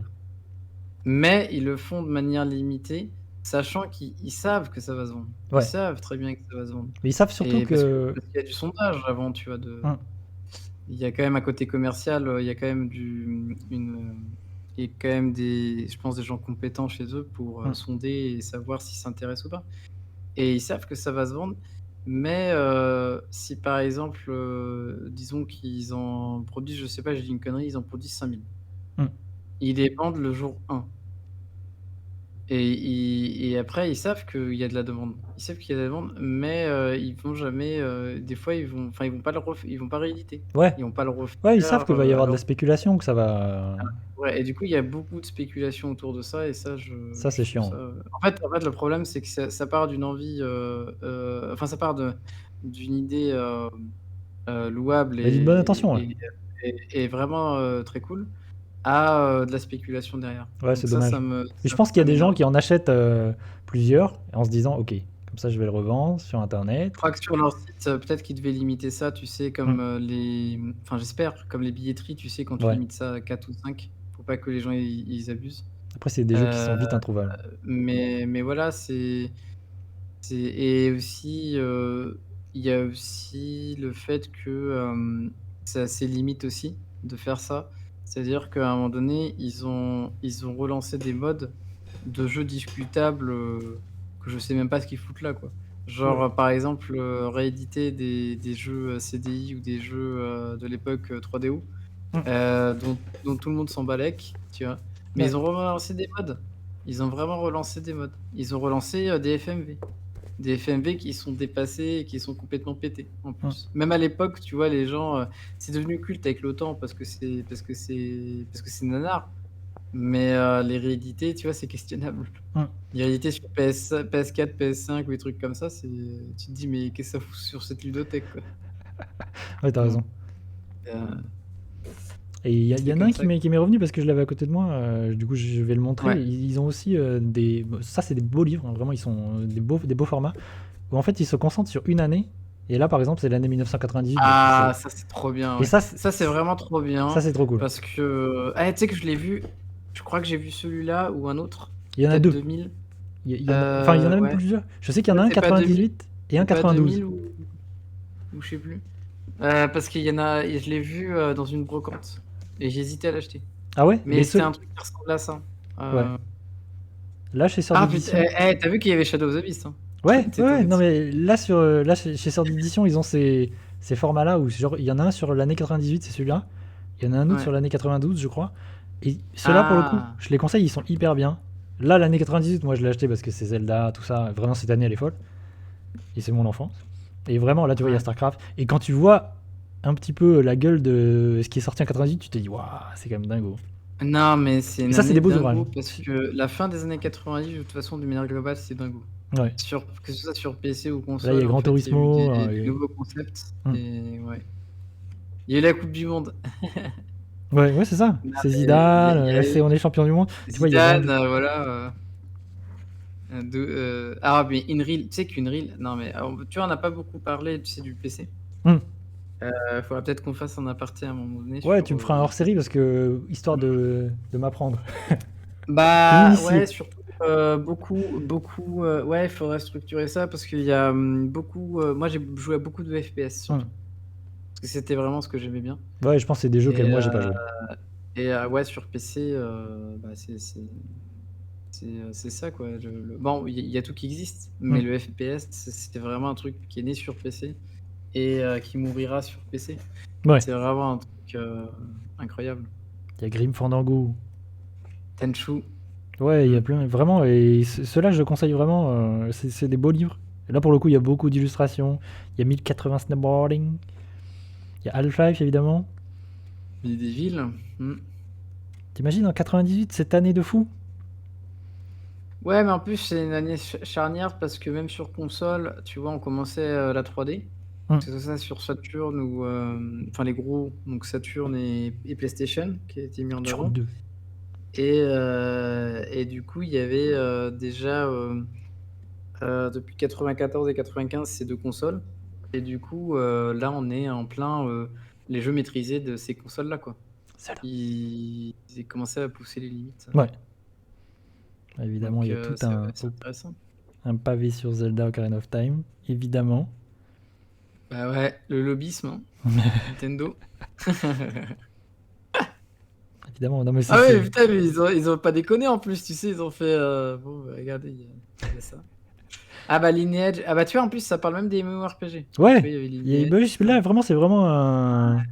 Mais ils le font de manière limitée, sachant qu'ils savent que ça va se vendre. Ils Ouais. savent très bien que ça va se vendre. Mais ils savent surtout Et parce que. qu'il y a du sondage avant, tu vois, Hmm. il y a quand même un côté commercial, il y a quand même il y a quand même je pense des gens compétents chez eux pour sonder et savoir s'ils s'intéressent ou pas. Et ils savent que ça va se vendre, mais si par exemple, disons qu'ils en produisent, je sais pas, j'ai dit une connerie, ils en produisent 5000. Hmm. Ils les vendent le jour 1. Et après, ils savent qu'il y a de la demande. Ils savent qu'il y a de la demande, mais ils vont jamais, des fois, ils vont pas ils vont pas rééditer. Ouais. Ils vont pas le Ouais, ils savent refaire, qu'il va y avoir de la alors spéculation, que ça va. ouais, et du coup, il y a beaucoup de spéculation autour de ça et ça, Ça, c'est je trouve chiant. ça, en fait, le problème, c'est que ça part d'une envie, enfin, ça part d'une idée, louable Mais d'une bonne intention, ouais. et vraiment, très cool à, de la spéculation derrière. Ouais, Donc c'est ça dommage. Mais je ça pense qu'il y a ça des gens m'énerve. qui en achètent plusieurs en se disant, ok, comme ça je vais le revendre sur Je internet. crois que sur leur site, peut-être qu'ils devaient limiter ça, tu sais, Hmm. comme, enfin, j'espère, comme les billetteries, tu sais, quand tu Ouais. limites ça à 4 ou 5 pour pas que les gens ils abusent. Après, c'est des jeux qui sont Heu, vite introuvables. mais voilà, et aussi, il y a aussi le fait que, ça a ses limites aussi de faire ça. C'est-à-dire qu'à un moment donné, ils ont relancé des modes de jeux discutables, que je sais même pas ce qu'ils foutent là, quoi. Genre, Oula. par exemple, rééditer des jeux, CDI ou des jeux, de l'époque, 3DO, Hmm. dont tout le monde s'en balèque, tu vois? Mais Ouais. ils ont relancé des mods. Ils ont vraiment relancé des mods. Ils ont relancé, des FMV. Des FMV qui sont dépassés et qui sont complètement pétés, en Hmm. plus. Même à l'époque, tu vois, les gens, c'est devenu culte avec le temps parce que c'est nanar. Mais les réédités, tu vois, c'est questionnable. Hmm. Les réédités sur PS4, PS5 ou des trucs comme ça, tu te dis: «Mais qu'est-ce que ça fout sur cette ludothèque, quoi?» Ouais, t'as Bon, raison. heu, Et il y c'est en a comme un ça. qui m'est revenu parce que je l'avais à côté de moi. Du coup, je vais le montrer. Ouais. Ils ont aussi des. Ça, c'est des beaux livres. Hein, vraiment, ils sont des beaux formats. Où en fait, ils se concentrent sur une année. Et là, par exemple, c'est l'année 1998. Donc, Ah, ça, c'est trop bien, et ouais. ça, Ça, c'est vraiment trop ça, bien c'est trop cool. parce que tu sais que je l'ai vu, je crois que j'ai vu celui-là ou un autre, Il y en a peut-être deux. 2000. Enfin, il y en a même Ouais. plusieurs. Je sais qu'il y en a un C'est pas 2000, 98 et un c'est pas 92. 2000 ou je sais plus. Parce qu'il y en a je l'ai vu, dans une brocante et j'ai hésité à l'acheter. Ah ouais? Mais c'était un truc qui ressemblait à ça. Ouais. Heu, Là, chez Sœur ah putain, d'édition. tu vu qu'il y avait Shadow of the Beast, hein? Ouais, Tu ouais, tombé non dessus. mais là, chez Sœur d'édition, ils ont ces formats-là où genre, il y en a un sur l'année 98, c'est celui-là. Il y en a un autre sur Ouais. l'année 92, je crois. Et ceux-là, pour le coup, Ah! je les conseille, ils sont hyper bien. Là, l'année 98, moi, je l'ai acheté parce que c'est Zelda, tout ça. Vraiment, cette année, elle est folle. Et c'est mon enfance. Et vraiment, là, tu vois, il y a Ouais. StarCraft. Et quand tu vois un petit peu la gueule de ce qui est sorti en 98, tu te dis, waouh, c'est quand même dingo. Non, mais c'est Et une ça, c'est année des beaux ouvrages. dingo parce que la fin des années 90, de toute façon, de manière globale, c'est dingo. Ouais. Que ce soit sur PC ou Là, il y console, a en Gran fait, il y a eu Turismo. des nouveaux concepts Hmm. et ouais. Il y a eu la coupe du monde. Ouais, ouais, c'est ça. Non, C'est mais Zidane, il y a on est champion du monde. Tu vois, il y a Zidane, vraiment. voilà, mais Unreal, tu sais qu'Unreal, non mais tu vois, on n'a pas beaucoup parlé, tu sais, du PC. Hmm. Faudra peut-être qu'on fasse un aparté à un moment donné Ouais, sur, tu me feras un hors-série parce que histoire de m'apprendre, de bah, ouais, m'initier. surtout, beaucoup, ouais, il faudrait structurer ça parce qu'il y a, beaucoup, moi j'ai joué à beaucoup de FPS Mmh. surtout. Parce que c'était vraiment ce que j'aimais bien Ouais, je pense que c'est des jeux et auxquels moi j'ai pas joué. ouais, sur PC, bah, c'est ça quoi, le bon, il y a tout qui existe, mais Mmh. le FPS, c'était vraiment un truc qui est né sur PC et qui mourira sur PC. Ouais, C'est vraiment un truc, incroyable. il y a Grim Fandango. Tenchu, Ouais, il y a mmh. plein, vraiment, et ceux-là, je conseille vraiment. C'est des beaux livres. Et là, pour le coup, il y a beaucoup d'illustrations. Il y a 1080 Snowboarding. Il y a Half-Life, évidemment. Medieval, mmh. T'imagines en 98, cette année de fou? Ouais, mais en plus, c'est une année charnière parce que même sur console, tu vois, on commençait, la 3D. Hum, C'est ça sur Saturn ou, enfin les gros, donc Saturn et PlayStation qui a été mis en Saturn avant 2. et du coup, il y avait, déjà, depuis 94 et 95, ces 2 consoles et du coup, là, on est en plein, les jeux maîtrisés de ces consoles-là, quoi. Celle-là. Ils commençaient à pousser les limites, Ouais, évidemment, il y a tout c'est intéressant. un pavé sur Zelda Ocarina of Time. Évidemment. Bah, ouais, le lobbyisme, hein, Nintendo. Évidemment, non mais Ah ouais, putain, mais ils ont pas déconné en plus, tu sais, ils ont fait, bon, bah, regardez, il y a ça. Ah bah, Lineage, ah bah, tu vois, en plus, ça parle même des MMORPG. Tu vois, Ouais, il y avait bah oui, Lineage, là, vraiment, c'est vraiment un.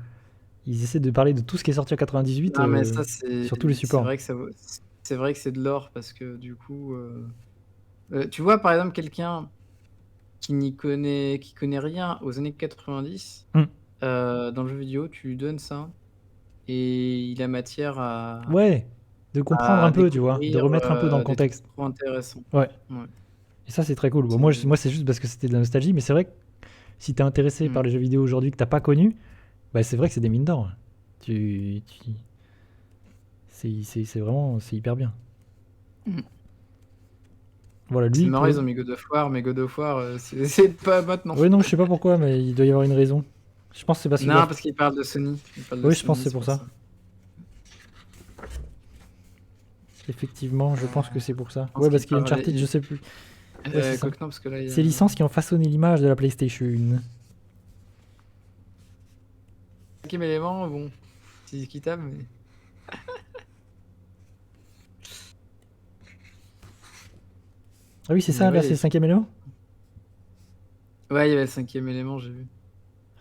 Ils essaient de parler de tout ce qui est sorti en 98 non, mais ça, c'est sur tous les c'est supports. vrai que ça vaut c'est vrai que c'est de l'or parce que du coup, tu vois, par exemple, quelqu'un qui connaît rien aux années 90, Hum. dans le jeu vidéo, tu lui donnes ça et il a matière Ouais, de comprendre à un peu, tu vois, de découvrir, remettre un peu dans le des trucs contexte. trop intéressants. Ouais, Ouais, et ça, c'est très cool. Bon, c'est moi c'est juste parce que c'était de la nostalgie, mais c'est vrai que si t'es intéressé mmh. par les jeux vidéo aujourd'hui que t'as pas connu, bah c'est vrai que c'est des mines d'or. Tu... C'est vraiment, c'est hyper bien. Mmh. Voilà, C'est lui, marrant, pour ils le. ont mis God of War, mais God of War, c'est pas maintenant. Ouais, non, je sais pas pourquoi, mais il doit y avoir une raison. Je pense que c'est parce qu'ils Non, doivent. parce qu'ils parlent de Sony. Ils parlent de Oui, je pense Sony, que c'est c'est pour pour ça. ça. Effectivement, je pense que c'est Je pour ça. pense Ouais, qu'ils parce qu'il y a parlaient Uncharted, je sais plus. Ouais, c'est ça. quoique non, parce que là, il y a Ces licences qui ont façonné l'image de la PlayStation. 5e élément, bon, c'est discutable, mais Ah oui, c'est ça, là, ouais, c'est le cinquième élément. ouais, il y avait le 5e élément, j'ai vu.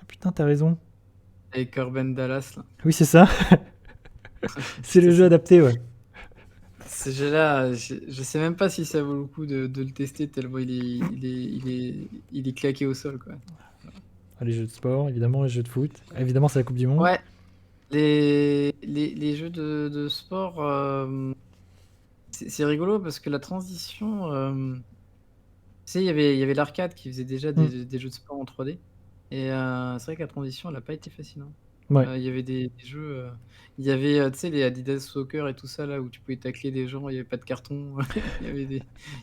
Ah putain, t'as raison. Avec Corben Dallas, là. Oui, c'est ça. C'est le Putain, jeu adapté, ouais. ce jeu-là, je sais même pas si ça vaut le coup de le tester tellement il est claqué au sol, quoi. Ah, les jeux de sport, évidemment, les jeux de foot. Évidemment, c'est la Coupe du Monde. Ouais, les jeux de sport, c'est rigolo parce que la transition, tu sais, il y avait l'arcade qui faisait déjà Hmm. des jeux de sport en 3D et c'est vrai que la transition, elle a pas été facile, hein. Ouais. Il y avait des jeux, il y avait, tu sais, les Adidas Soccer et tout ça là où tu pouvais tacler des gens, il y avait pas de carton. Il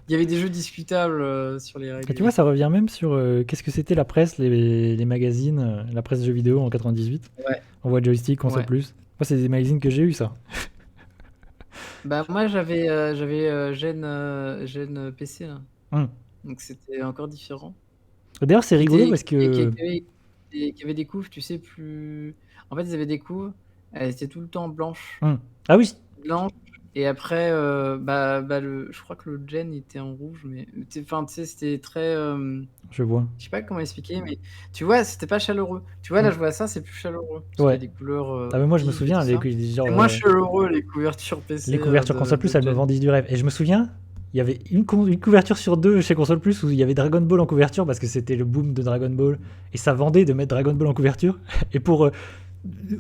y avait des jeux discutables, sur les Et tu règles. vois, ça revient même sur qu'est-ce que c'était la presse, les magazines, la presse jeux vidéo en 98. Ouais, On voit joystick, console ouais. plus. Moi, c'est des magazines que j'ai eu, ça. Bah, moi j'avais, Gen, PC là, Hmm. donc c'était encore différent. D'ailleurs, c'est Qui rigolo était parce qui que. avait qui avait des couves, tu sais, plus en fait, ils avaient des couves, elles étaient tout le temps blanches. Hmm. Ah oui, Blanche et après, bah, je crois que le gen était en rouge, mais enfin, tu sais, c'était très, je vois. je sais pas comment expliquer, mais tu vois, c'était pas chaleureux. Tu vois, là, Hmm. je vois ça, c'est plus chaleureux parce qu'il y a Ouais. des couleurs, Ah, mais moi, je me vives et tout souviens, ça. genre, C'est moins chaleureux les couvertures PC, les couvertures console de plus, elles me gen. vendaient du rêve. Et je me souviens, il y avait une couverture sur deux chez console plus où il y avait Dragon Ball en couverture parce que c'était le boom de Dragon Ball et ça vendait de mettre Dragon Ball en couverture. Et pour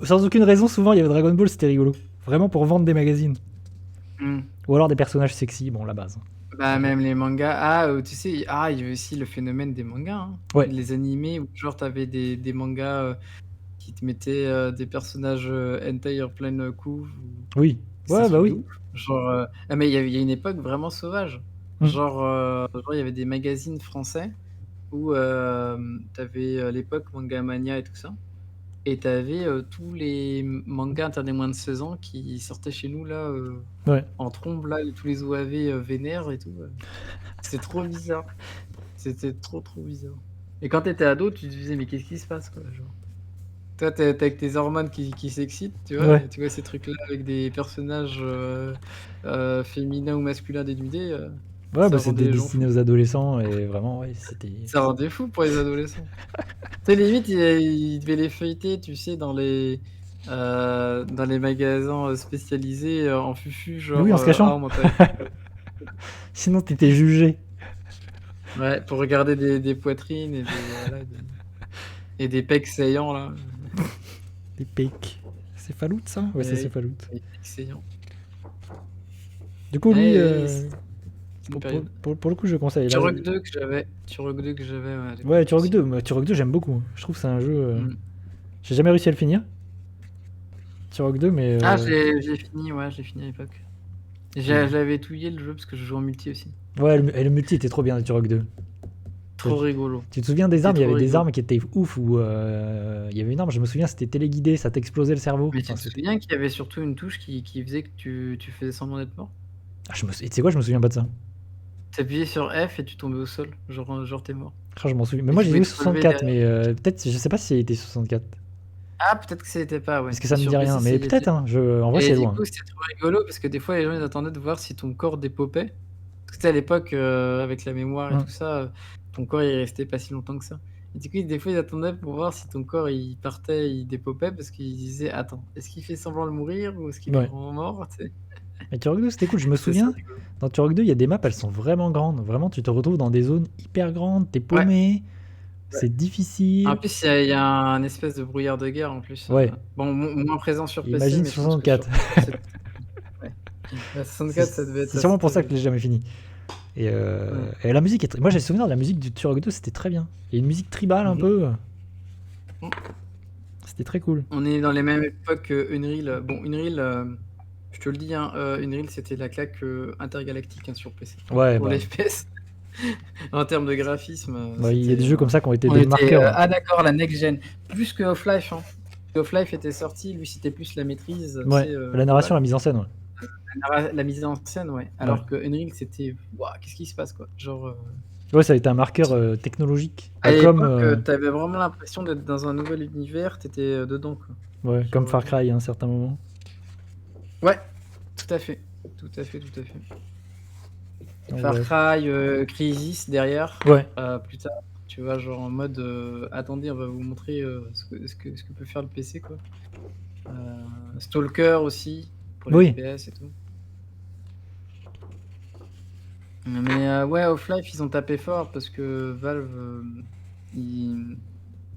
sans aucune raison, souvent il y avait Dragon Ball, c'était rigolo. Vraiment pour vendre des magazines. Mmh. Ou alors des personnages sexy, bon, la base. Bah, Bon. même les mangas. Tu sais, il y avait aussi le phénomène des mangas, hein. Ouais, Les animés où genre t'avais des mangas, qui te mettaient, des personnages, hentai en pleine couve ou oui. c'est un Ouais, bah truc de oui. ouf. Genre, ah mais il y a une époque vraiment sauvage. Hmm. Genre il y avait des magazines français où, tu avais, l'époque Manga Mania et tout ça et t'avais tous les mangas interdits moins de 16 ans qui sortaient chez nous là, Ouais. en trombe là, tous les OAV, vénères et tout, c'était trop bizarre. C'était trop, trop bizarre et quand t'étais ado, tu te disais: «Mais qu'est-ce qui se passe, quoi?» genre. Toi, tu es avec tes hormones qui s'excitent, tu vois? Ouais. Et tu vois ces trucs-là avec des personnages, féminins ou masculins dénudés, Ouais, bah, ça rendait c'était les gens destiné fous. aux adolescents et vraiment, ouais, c'était Ça rendait fou pour les adolescents. Tu sais, limite, ils devaient les feuilleter, tu sais, dans les magasins, spécialisés, en fufu, oui, genre, en se «Ah, cachant. on m'interdit». Sinon, t'étais jugé. Ouais, pour regarder des poitrines et des voilà, des pecs saillants là, Les pecs. C'est Fallout, ça? Ouais, ça, c'est et Fallout. des pecs saillants. Du coup, lui, Eh, c'est une période. pour le coup, je conseille. Là, Turok 2 que j'avais, ouais, à ouais, l'époque Turok aussi. 2. Moi, Turok 2, j'aime beaucoup. Je trouve que c'est un jeu. Mmh. J'ai jamais réussi à le finir, Turok 2, mais. Ah, j'ai fini, ouais, j'ai fini à l'époque. Et- J'avais touillé le jeu parce que je jouais en multi aussi. Ouais, et le multi était trop bien, Turok 2. Trop rigolo. Tu te souviens des C'était armes? Il y trop avait des rigolo. armes qui étaient ouf, où il y avait une arme, je me souviens, c'était téléguidé, ça t'explosait le cerveau. Mais tu Enfin, te souviens qu'il y avait surtout une touche qui faisait que tu faisais semblant d'être mort? Ah, et tu sais quoi, je me souviens pas de ça. Tu appuyais sur F et tu tombais au sol, genre tu mort. Ah, je m'en souviens. Mais Et moi, tu j'ai pouvais joué te relever 64, derrière. mais peut-être, je sais pas si il était 64. Ah, peut-être que ça l'était pas, ouais. Parce que ça me dit Sur rien, PC, ça mais y était. peut-être, hein. En vrai, Et c'est du loin. coup, c'était trop rigolo parce que des fois, les gens, ils attendaient de voir si ton corps dépopait. Parce que tu sais, à l'époque, avec la mémoire et Hum. tout ça, ton corps, il restait pas si longtemps que ça. Et du coup, des fois, ils attendaient pour voir si ton corps, il partait, il dépopait parce qu'ils disaient: «Attends, est-ce qu'il fait semblant de mourir ou est-ce qu'il est Ouais. vraiment mort?» Tu sais? Mais Turok 2, c'était cool. Je me C'était ça souviens, rigolo. dans Turok 2, il y a des maps, elles sont vraiment grandes. Vraiment, tu te retrouves dans des zones hyper grandes, t'es Ouais, paumé, ouais. c'est En difficile. plus, il y a un espèce de brouillard de guerre en plus, Ouais, bon, moins présent sur PC, imagine mais je pense que sur 64. console, c'était ouais. Ouais, C'est 64, ça devait être c'est assez sûrement pour ça que je terrible. l'ai jamais fini. Ouais. Et la musique moi, j'ai le souvenir de la musique du Turok 2, c'était très bien. Il y a une musique tribale un Mmh peu. mh. C'était très cool. On est dans les mêmes époques que Unreal. Bon, Unreal, je te le dis, hein, Unreal, c'était la claque, intergalactique, hein, sur PC. Ouais, Pour bah, les FPS. En termes de graphisme, il y a des c'était, jeux comme ça qui ont été on des était, marqueurs. ah d'accord, la next gen. Plus que Half-Life, hein. Half-Life était sorti, lui, c'était plus la maîtrise, tu Ouais, sais, la narration, globale. la mise en scène, ouais. La mise en scène, ouais. Ouais, Alors que Unreal, c'était: «Waouh, qu'est-ce qui se passe, quoi?» Genre, ouais, ça a été un marqueur technologique. à Bah, comme, l'époque, tu avais vraiment l'impression d'être dans un nouvel univers, tu étais, dedans, quoi. ouais, comme Genre, Far Cry à un certain moment. ouais, tout à fait. Tout à fait, tout à fait. Donc, Far ouais. Cry, Crysis derrière, Ouais, plus tard, tu vois? Genre en mode, attendez, on va vous montrer, ce que peut faire le PC, quoi. Stalker aussi, pour les oui. FPS et tout. Mais ouais, Half-Life, ils ont tapé fort parce que Valve, ils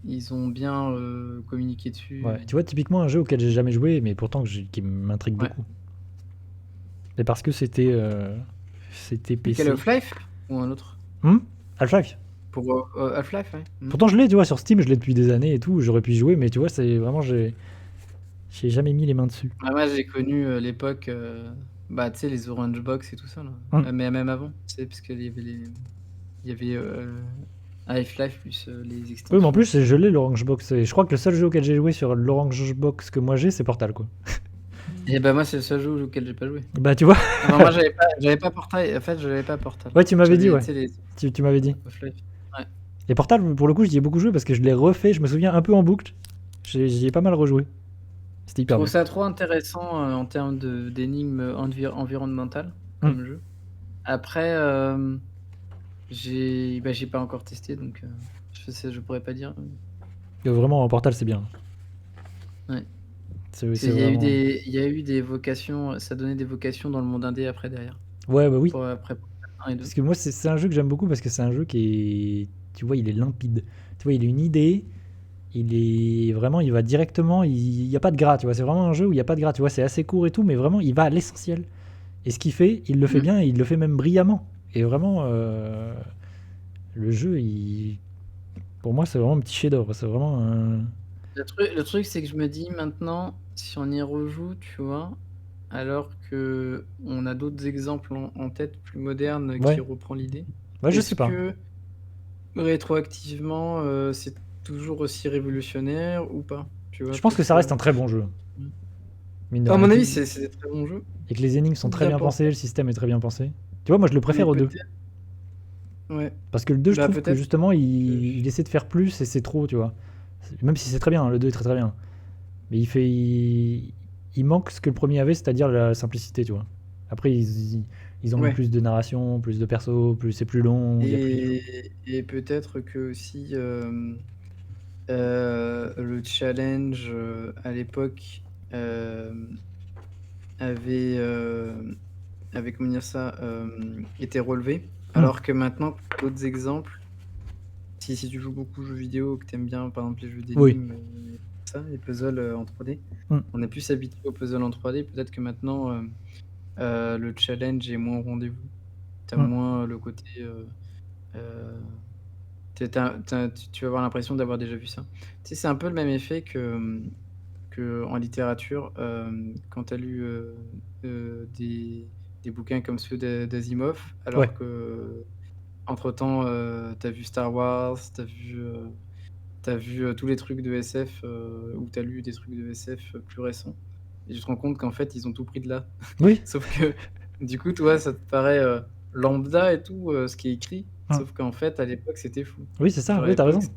ils ont bien, communiqué dessus Ouais. et Tu vois, typiquement, un jeu auquel j'ai jamais joué, mais pourtant qui m'intrigue ouais. beaucoup. Et parce que c'était Lequel, PC. Half-Life ou un autre? Hmm. Half-Life. Pour, Half-Life, ouais. Mmh. Pourtant, je l'ai, tu vois, sur Steam, je l'ai depuis des années et tout. J'aurais pu y jouer, mais tu vois, c'est vraiment, j'ai jamais mis les mains dessus. Ah, moi, j'ai connu, l'époque, bah, tu sais, les Orange Box et tout ça, là. Hmm. Mais même avant, tu sais, parce qu'il y avait il y avait, Half-Life plus, les Oui, mais en extensions et tout plus, ça. je l'ai l'Orange Box. Et je crois que le seul jeu auquel j'ai joué sur l'Orange Box que moi j'ai, c'est Portal, quoi. Et bah, moi, c'est le seul jeu auquel j'ai pas joué. Bah, tu vois. Ah bah, moi, j'avais pas Portal, en fait, j'avais pas Portal. Ouais, tu m'avais dit, J'avais, ouais. tu sais, les Tu m'avais dit. Half-Life. Ouais. Et Portal, pour le coup, j'y ai beaucoup joué parce que je l'ai refait, je me souviens, un peu en boucle. J'y ai pas mal rejoué. C'était Je hyper trouve bien. ça trop intéressant, en termes d'énigmes, environnementales, Hmm. comme jeu. Après, j'ai pas encore testé, donc je pourrais pas dire. Vraiment, Portal, c'est bien. Ouais. C'est Il y a eu vraiment. des vocations, ça donnait des vocations dans le monde indé après derrière. Ouais, bah oui. Pour après 1 et 2. Parce que moi, c'est un jeu que j'aime beaucoup parce que c'est un jeu qui est. Tu vois, il est limpide. Tu vois, il a une idée. Il est vraiment, il va directement. Il n'y a pas de gras, tu vois. C'est vraiment un jeu où il n'y a pas de gras. Tu vois, c'est assez court et tout, mais vraiment, il va à l'essentiel. Et ce qu'il fait, il le fait Mmh. bien et il le fait même brillamment. Et vraiment, le jeu, pour moi, c'est vraiment un petit chef-d'œuvre. C'est vraiment un. Le truc, c'est que je me dis maintenant, si on y rejoue, tu vois? Alors qu'on a d'autres exemples en tête plus modernes qui Ouais. reprend l'idée. Ouais, je sais Est-ce pas. que rétroactivement, c'est toujours aussi révolutionnaire ou pas? tu vois, Je pense que plus ça reste un très bon jeu. Mmh. Mine de À rien. mon avis, c'est des très bons jeux. Et que les énigmes sont très Bien bien pensées, pensés. le système est très bien pensé. Tu vois, moi je le Mais préfère au 2. peut-être ouais. Parce que le 2, je Bah, trouve que peut-être justement, que il essaie de faire plus et c'est trop, tu vois. Même si c'est très bien, hein, le 2 est très très bien. Mais il manque ce que le premier avait, c'est-à-dire la simplicité, tu vois. Après, ils ont mis ouais. plus de narration, plus de persos, c'est plus long, il y a plus. Et peut-être que aussi, le challenge, à l'époque, hem, avait, avait, comment dire ça? Été relevé. Hmm. Alors que maintenant, d'autres exemples, si tu joues beaucoup aux jeux vidéo, que tu aimes bien, par exemple, les jeux Oui. d'énigmes, ça, les puzzles, en 3D, Hmm. on est plus habitué aux puzzles en 3D. Peut-être que maintenant, le challenge est moins au rendez-vous. Tu as Hmm. moins le côté, heu tu vas avoir l'impression d'avoir déjà vu ça. Tu sais, c'est un peu le même effet qu'en littérature, quand tu as lu, des bouquins comme ceux d'Asimov, Ouais. alors qu'entre-temps, tu as vu Star Wars, tu vu, tous les trucs de SF, ou tu as lu des trucs de SF, plus récents et tu te rends compte qu'en fait, ils ont tout pris de là. Oui. Sauf que, du coup, toi, ça te paraît, lambda et tout, ce qui est écrit, Hmm. sauf qu'en fait, à l'époque, c'était fou. Oui, c'est ça. Genre à Oui, t'as l'époque, raison.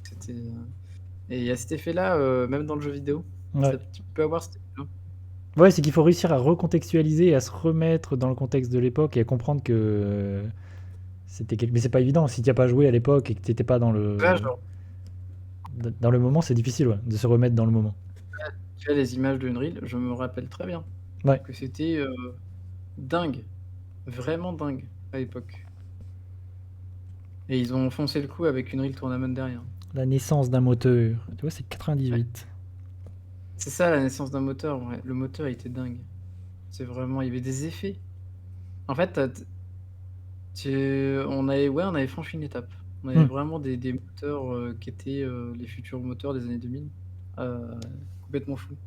c'était, et il y a cet effet-là, même dans le jeu vidéo. Ouais. Ça tu peux avoir cet effet-là. Ouais, c'est qu'il faut réussir à recontextualiser et à se remettre dans le contexte de l'époque et à comprendre que mais c'est pas évident. Si tu as pas joué à l'époque et que t'étais pas Ouais, genre, dans le moment, c'est difficile, ouais, de se remettre dans le moment. tu vois les images d'Unreal, je me rappelle très bien Ouais. que c'était, dingue, vraiment dingue à l'époque et ils ont foncé le coup avec Unreal Tournament derrière. La naissance d'un moteur. Tu vois, c'est Ouais, 98. c'est ça la naissance d'un moteur, ouais. Le moteur, il était dingue. C'est vraiment il y avait des effets. En fait, on avait franchi une étape. On avait Hmm. vraiment des moteurs, qui étaient, les futurs moteurs des années 2000, heu, complètement fous.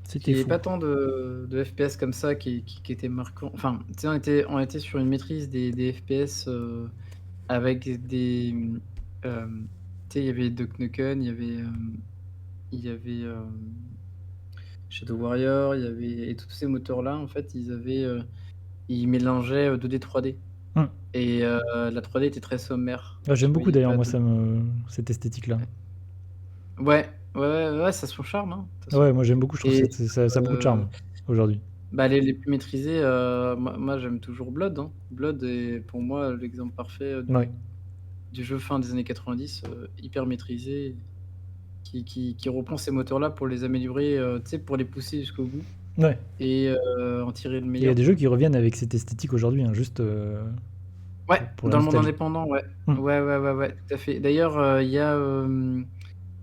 Parce C'était qu'il y avait fou. pas tant de FPS comme ça qui étaient marquants. Enfin, tu sais, on était sur une maîtrise des FPS, avec des, tu sais, il y avait Duck Nukem, il y avait Shadow Warrior, il y avait et tous ces moteurs-là, en fait, ils mélangeaient, 2D, 3D Hmm. et la 3D était très sommaire. Ah, Tu j'aime beaucoup voyais d'ailleurs, pas moi, de cette esthétique-là. ouais, ouais, ouais, ouais, ça a son charme, hein, de toute façon Ouais, moi j'aime beaucoup, je trouve et ça a beaucoup de heu charme aujourd'hui. bah, les plus maîtrisés, moi j'aime toujours Blood, hein. Blood est pour moi l'exemple parfait, Ouais. du jeu fin des années 90, hyper maîtrisé, qui reprend ces moteurs-là pour les améliorer, tu sais, pour les pousser jusqu'au bout Ouais. et en tirer le Il y a meilleur, des jeux quoi. qui reviennent avec cette esthétique aujourd'hui, hein, juste Ouais, pour la dans le monde nostalgie. indépendant, ouais. Hmm. Ouais, ouais, ouais, ouais, tout à fait. D'ailleurs, il y a,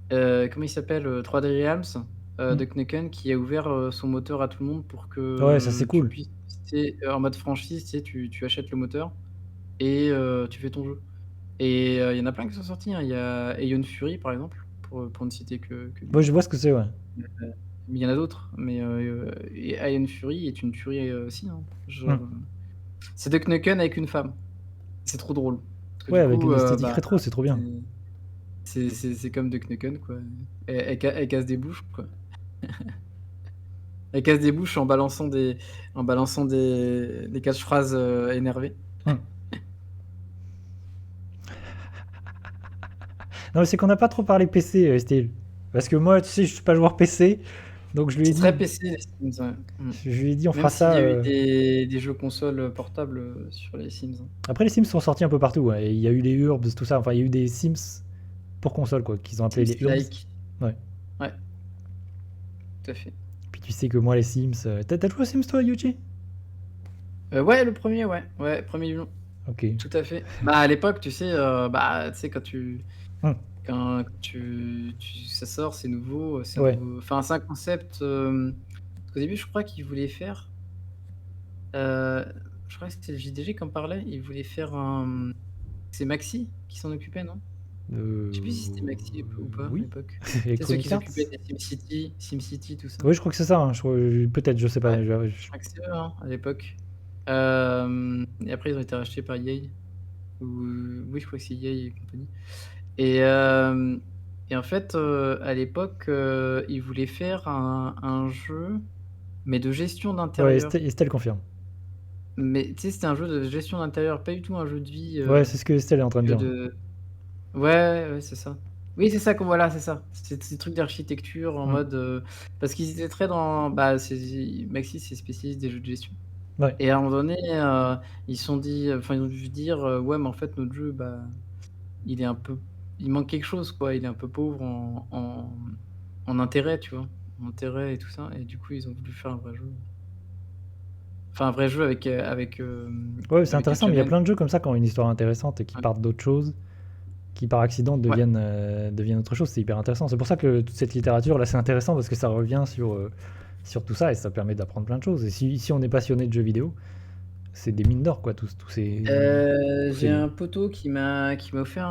comment il s'appelle? 3D Realms, Hmm. de Knuckles qui a ouvert, son moteur à tout le monde pour Ouais, ça c'est que tu cool. puisses tester, en mode franchise, tu sais, tu achètes le moteur et tu fais ton jeu et il y en a plein qui sont sortis, hein. Il y a Aeon Fury, par exemple, pour ne citer que Ouais, lui. je vois ce que c'est, ouais. Mais il y en a d'autres, mais et Iron Fury est une tuerie, aussi, hein. Hmm. Genre, c'est Duck Nukem avec une femme. C'est trop drôle. Parce que Ouais, du avec coup, une esthétique bah, rétro, c'est trop bien. c'est c'est comme Duck Nukem, quoi. Elle casse des bouches, quoi. Elle casse des bouches en balançant des catchphrases, énervées. Hmm. Non, mais c'est qu'on n'a pas trop parlé PC, Steel. Parce que moi, tu sais, je suis pas joueur PC, donc C'est très PC les Sims, ouais. je lui ai dit, on Même fera s'il y ça. a eu des jeux consoles, portables, sur les Sims, hein. Après, les Sims sont sortis un peu partout, ouais. Et il y a eu les Urbs, tout ça. Enfin, il y a eu des Sims pour console, quoi, qu'ils ont appelé les Urbs. Sims-like. Ouais. Ouais, tout à fait. Puis tu sais que moi, les Sims. T'as joué aux Sims, toi, Yuji? Ouais, le premier, ouais. Ouais, premier du nom. Ok. Tout à fait. Bah, à l'époque, tu sais, bah, tu sais, Hmm. quand ça sort, c'est nouveau, c'est un Ouais. nouveau enfin, c'est un concept, parce qu'au début, je crois qu'ils voulaient faire, heu, je crois que c'était le JDG qui en parlait. Ils voulaient faire c'est Maxis qui s'en occupait, non? Je sais plus si c'était Maxis ou pas à Oui. l'époque. Tu sais, ceux qui Electronic Arts. s'occupaient des SimCity, tout ça. Oui, je crois que c'est ça, hein. Peut-être, je sais Ouais, pas. je crois que c'est eux, hein, à l'époque. Et après, ils ont été rachetés par EA ou oui, je crois que c'est EA et compagnie. Et, euh, et en fait, à l'époque, ils voulaient faire un jeu, mais de gestion Ouais, d'intérieur. Estelle confirme. Mais tu sais, c'était un jeu de gestion d'intérieur, pas du tout un jeu de vie. Ouais, c'est ce que Estelle est en train de Que dire. de... Ouais, ouais, c'est ça. Oui, c'est ça, voilà, c'est ça. C'est ces trucs d'architecture en Hmm. mode. Parce qu'ils étaient très dans. Bah, Maxis, c'est spécialiste des jeux de gestion. Ouais. Et à un moment donné, ils se sont dit. Enfin, ils ont dû se dire, ouais, mais en fait, notre jeu, bah, il est un peu. Il manque quelque chose, quoi. Il est un peu pauvre en intérêt, tu vois. En intérêt et tout ça. Et du coup, ils ont voulu faire un vrai jeu. Enfin, un vrai jeu Ouais, c'est avec un intéressant, mais il y a challenge. plein de jeux comme ça qui ont une histoire intéressante et qui Ouais. partent d'autres choses, qui par accident Ouais. deviennent autre chose. C'est hyper intéressant. C'est pour ça que toute cette littérature, là, c'est intéressant parce que ça revient sur tout ça et ça permet d'apprendre plein de choses. Et si on est passionné de jeux vidéo, c'est des mines d'or, quoi, tous ces J'ai livres. un poteau qui m'a offert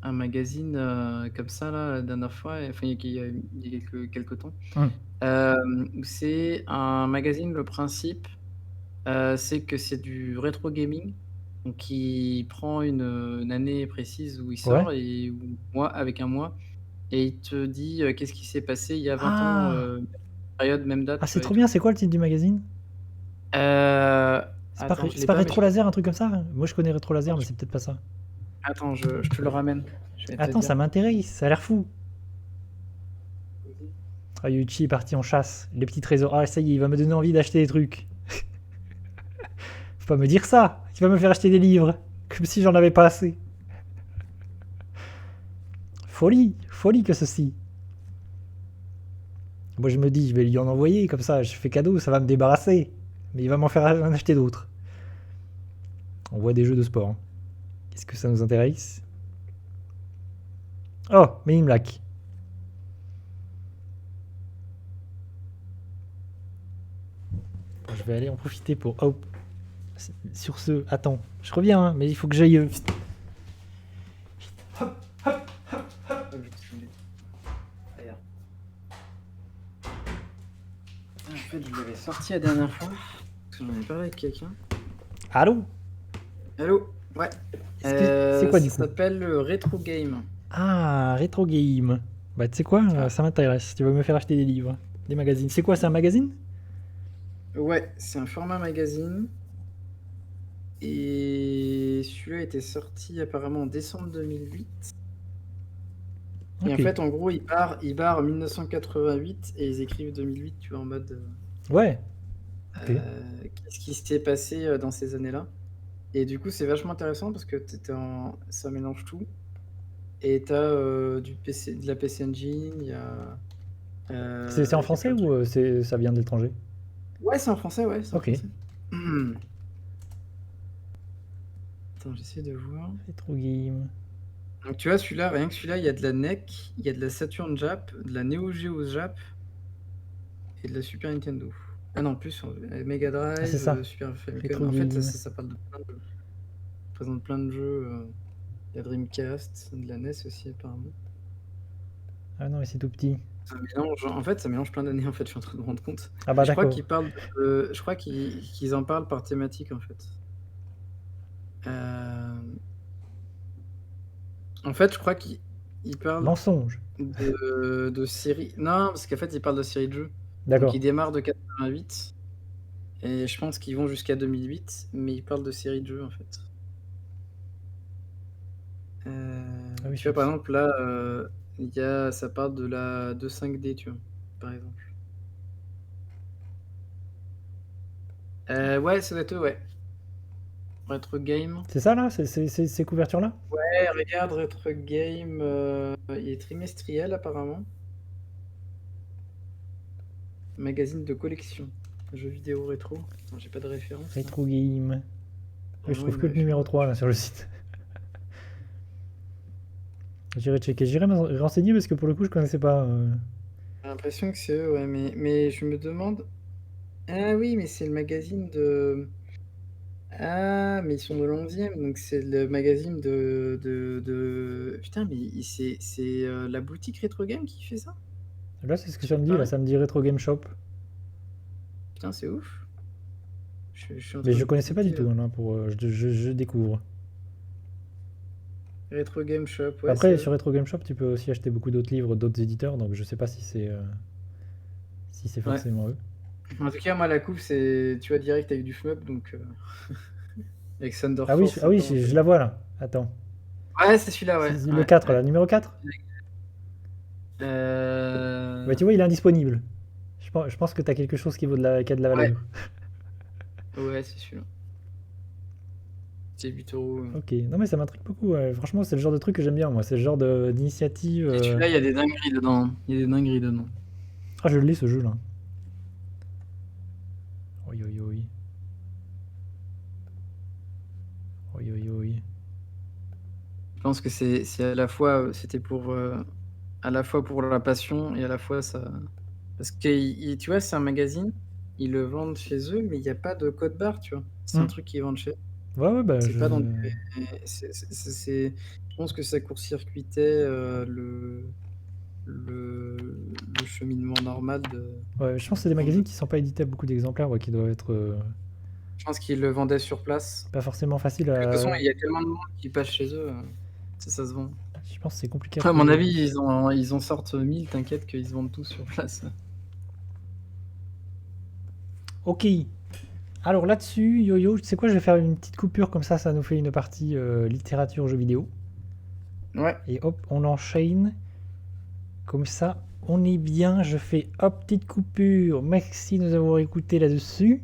un magazine comme ça là, la dernière fois, enfin il y a quelques temps. Hum. C'est un magazine, le principe, c'est que c'est du rétro gaming. Donc il prend une année précise où il Ouais. sort et avec un mois, et il te dit qu'est-ce qui s'est passé il y a 20 ans, Ah! période, même date, Ah, tu c'est vois, et trop bien. tout. C'est quoi le titre du magazine? Euh, Attends, je C'est l'ai pas pas, mais Rétro Laser, un truc comme ça? Moi, je connais Rétro Laser, mais c'est peut-être pas ça. attends, je te le ramène, je vais te Attends, dire. ça m'intéresse. Ça a l'air fou. Ah, Yuichi est parti en chasse. Les petits trésors. Ah, ça y est, il va me donner envie d'acheter des trucs. Faut pas me dire ça. Il va me faire acheter des livres. Comme si j'en avais pas assez. Folie. Folie que ceci. Moi, je me dis, je vais lui en envoyer. Comme ça, je fais cadeau, ça va me débarrasser. Mais il va m'en faire en acheter d'autres. On voit des jeux de sport. Hein. Qu'est-ce que ça nous intéresse? Oh, Men in Black. Je vais aller en profiter pour... Oh. Sur ce, attends. Je reviens, hein, mais il faut que j'aille... D'ailleurs. En fait, je l'avais sorti la dernière fois, parce que j'en ai parlé avec quelqu'un. Allô? Allô? Ouais. C'est quoi du Ça coup? s'appelle le Retro Game. Ah, Retro Game. Bah, tu sais quoi? Ah. Ça m'intéresse. Tu vas me faire acheter des livres, des magazines. C'est quoi? C'est un magazine? Ouais, c'est un format magazine. Et celui-là était sorti apparemment en décembre 2008. Et en Ok. fait, en gros, il part en 1988 et ils écrivent 2008, tu vois, en mode Ouais. Ok. qu'est-ce qui s'est passé dans ces années-là. Et du coup, c'est vachement intéressant parce que ça mélange tout. Et t'as du PC, de la PC Engine, C'est en il y a français plein de ou trucs. ça vient de l'étranger? Ouais, c'est en français, ouais, c'est en Ok. français. Attends, j'essaie de voir. Retro Game. Donc tu vois, celui-là, rien que celui-là, il y a de la NEC, il y a de la Saturn Jap, de la Neo Geo Jap et de la Super Nintendo. Ah non, plus, Mega Ah, c'est Drive, ça. Super Famicom. Retro En fait, Game. ça parle de plein de jeux. Ça présente plein de jeux. Il y a Dreamcast, de la NES aussi, apparemment. Ah non, mais c'est tout petit. En fait, ça mélange plein d'années, en fait, je suis en train de me rendre compte. Ah Et bah d'accord. je crois qu'ils en parlent par thématique, en fait. Euh, En fait, je crois qu'ils parlent Mensonge. de séries. Non, parce qu'en fait, ils parlent de séries de jeux. Donc, ils D'accord. démarrent de 88 et je pense qu'ils vont jusqu'à 2008, mais ils parlent de séries de jeux, en fait. Ah oui, Tu vois, sur... par exemple, là, ça parle de la 2.5D, tu vois, par exemple. Ouais, ça doit être eux, ouais. Retro Game. C'est ça là? Ces couvertures-là? Ouais, regarde, Retro Game, il est trimestriel apparemment. Magazine de collection. Jeux vidéo rétro. Attends, j'ai pas de référence là. Retro Game. Oui, je Normalement, trouve une que le numéro référence. 3 là sur le site. J'irai checker. J'irai me renseigner parce que pour le coup, je connaissais pas. J'ai l'impression que c'est eux, ouais, mais je me demande. Ah oui, mais c'est le magazine de. Ah, mais ils sont de l'11e, donc c'est le magazine Putain, mais c'est la boutique Retro Game qui fait ça? Là, c'est ce que ça Sur me dit. Là, Paris? ça me dit Retro Game Shop. Putain, c'est ouf. Je suis en Mais train je de connaissais pas du cliquer là. tout. Hein, là, je découvre. Retro Game Shop, ouais, Après, c'est sur vrai. Retro Game Shop, tu peux aussi acheter beaucoup d'autres livres d'autres éditeurs, donc je sais pas si c'est Ouais. forcément eux. En tout cas, moi, la coupe, c'est, tu vois, direct avec du shmup, donc avec Thunder Ah oui, Force ah oui, dedans. je la vois là. Attends. Ouais, c'est celui-là, ouais. C'est le Ouais, 4 ouais. là, numéro 4. Bah, Euh, tu vois, il est indisponible. Je pense que tu as quelque chose qui a de la Ouais, valeur. ouais, c'est celui-là. C'est 8 euros. Ok, non mais ça m'intrigue beaucoup. Ouais. Franchement, c'est le genre de truc que j'aime bien, moi. C'est le genre d'initiative. Et celui-là, il y a des dingueries dedans. Il y a des dingueries dedans. Ah, je l'ai ce jeu là. Oui, oui, oui. Oui, oui, oui. Je pense que c'est à la fois, c'était pour, à la fois pour la passion et à la fois ça. Parce que, tu vois, c'est un magazine, ils le vendent chez eux, mais il n'y a pas de code barre, tu vois. C'est un Hmm. truc qu'ils vendent chez eux. Ouais, ouais, bah C'est je. pas dans des. Je pense que ça court-circuitait le cheminement normal de. Ouais, je pense que c'est des Vente de- magazines qui sont pas édités à beaucoup d'exemplaires, ouais, qui doivent être Je pense qu'ils le vendaient sur place. pas forcément faciles De toute façon, à. il y a tellement de monde qui passe chez eux, ça se vend. Je pense que c'est compliqué à Après, à mon trouver. avis, ils en sortent 1000, t'inquiète qu'ils se vendent tous sur place. Ok. Alors là-dessus, Yo-Yo, tu sais quoi, je vais faire une petite coupure comme ça nous fait une partie littérature jeux vidéo. Ouais, Et hop, on enchaîne. Comme ça, on est bien. Je fais hop, petite coupure. Merci de nous avoir écoutés là-dessus.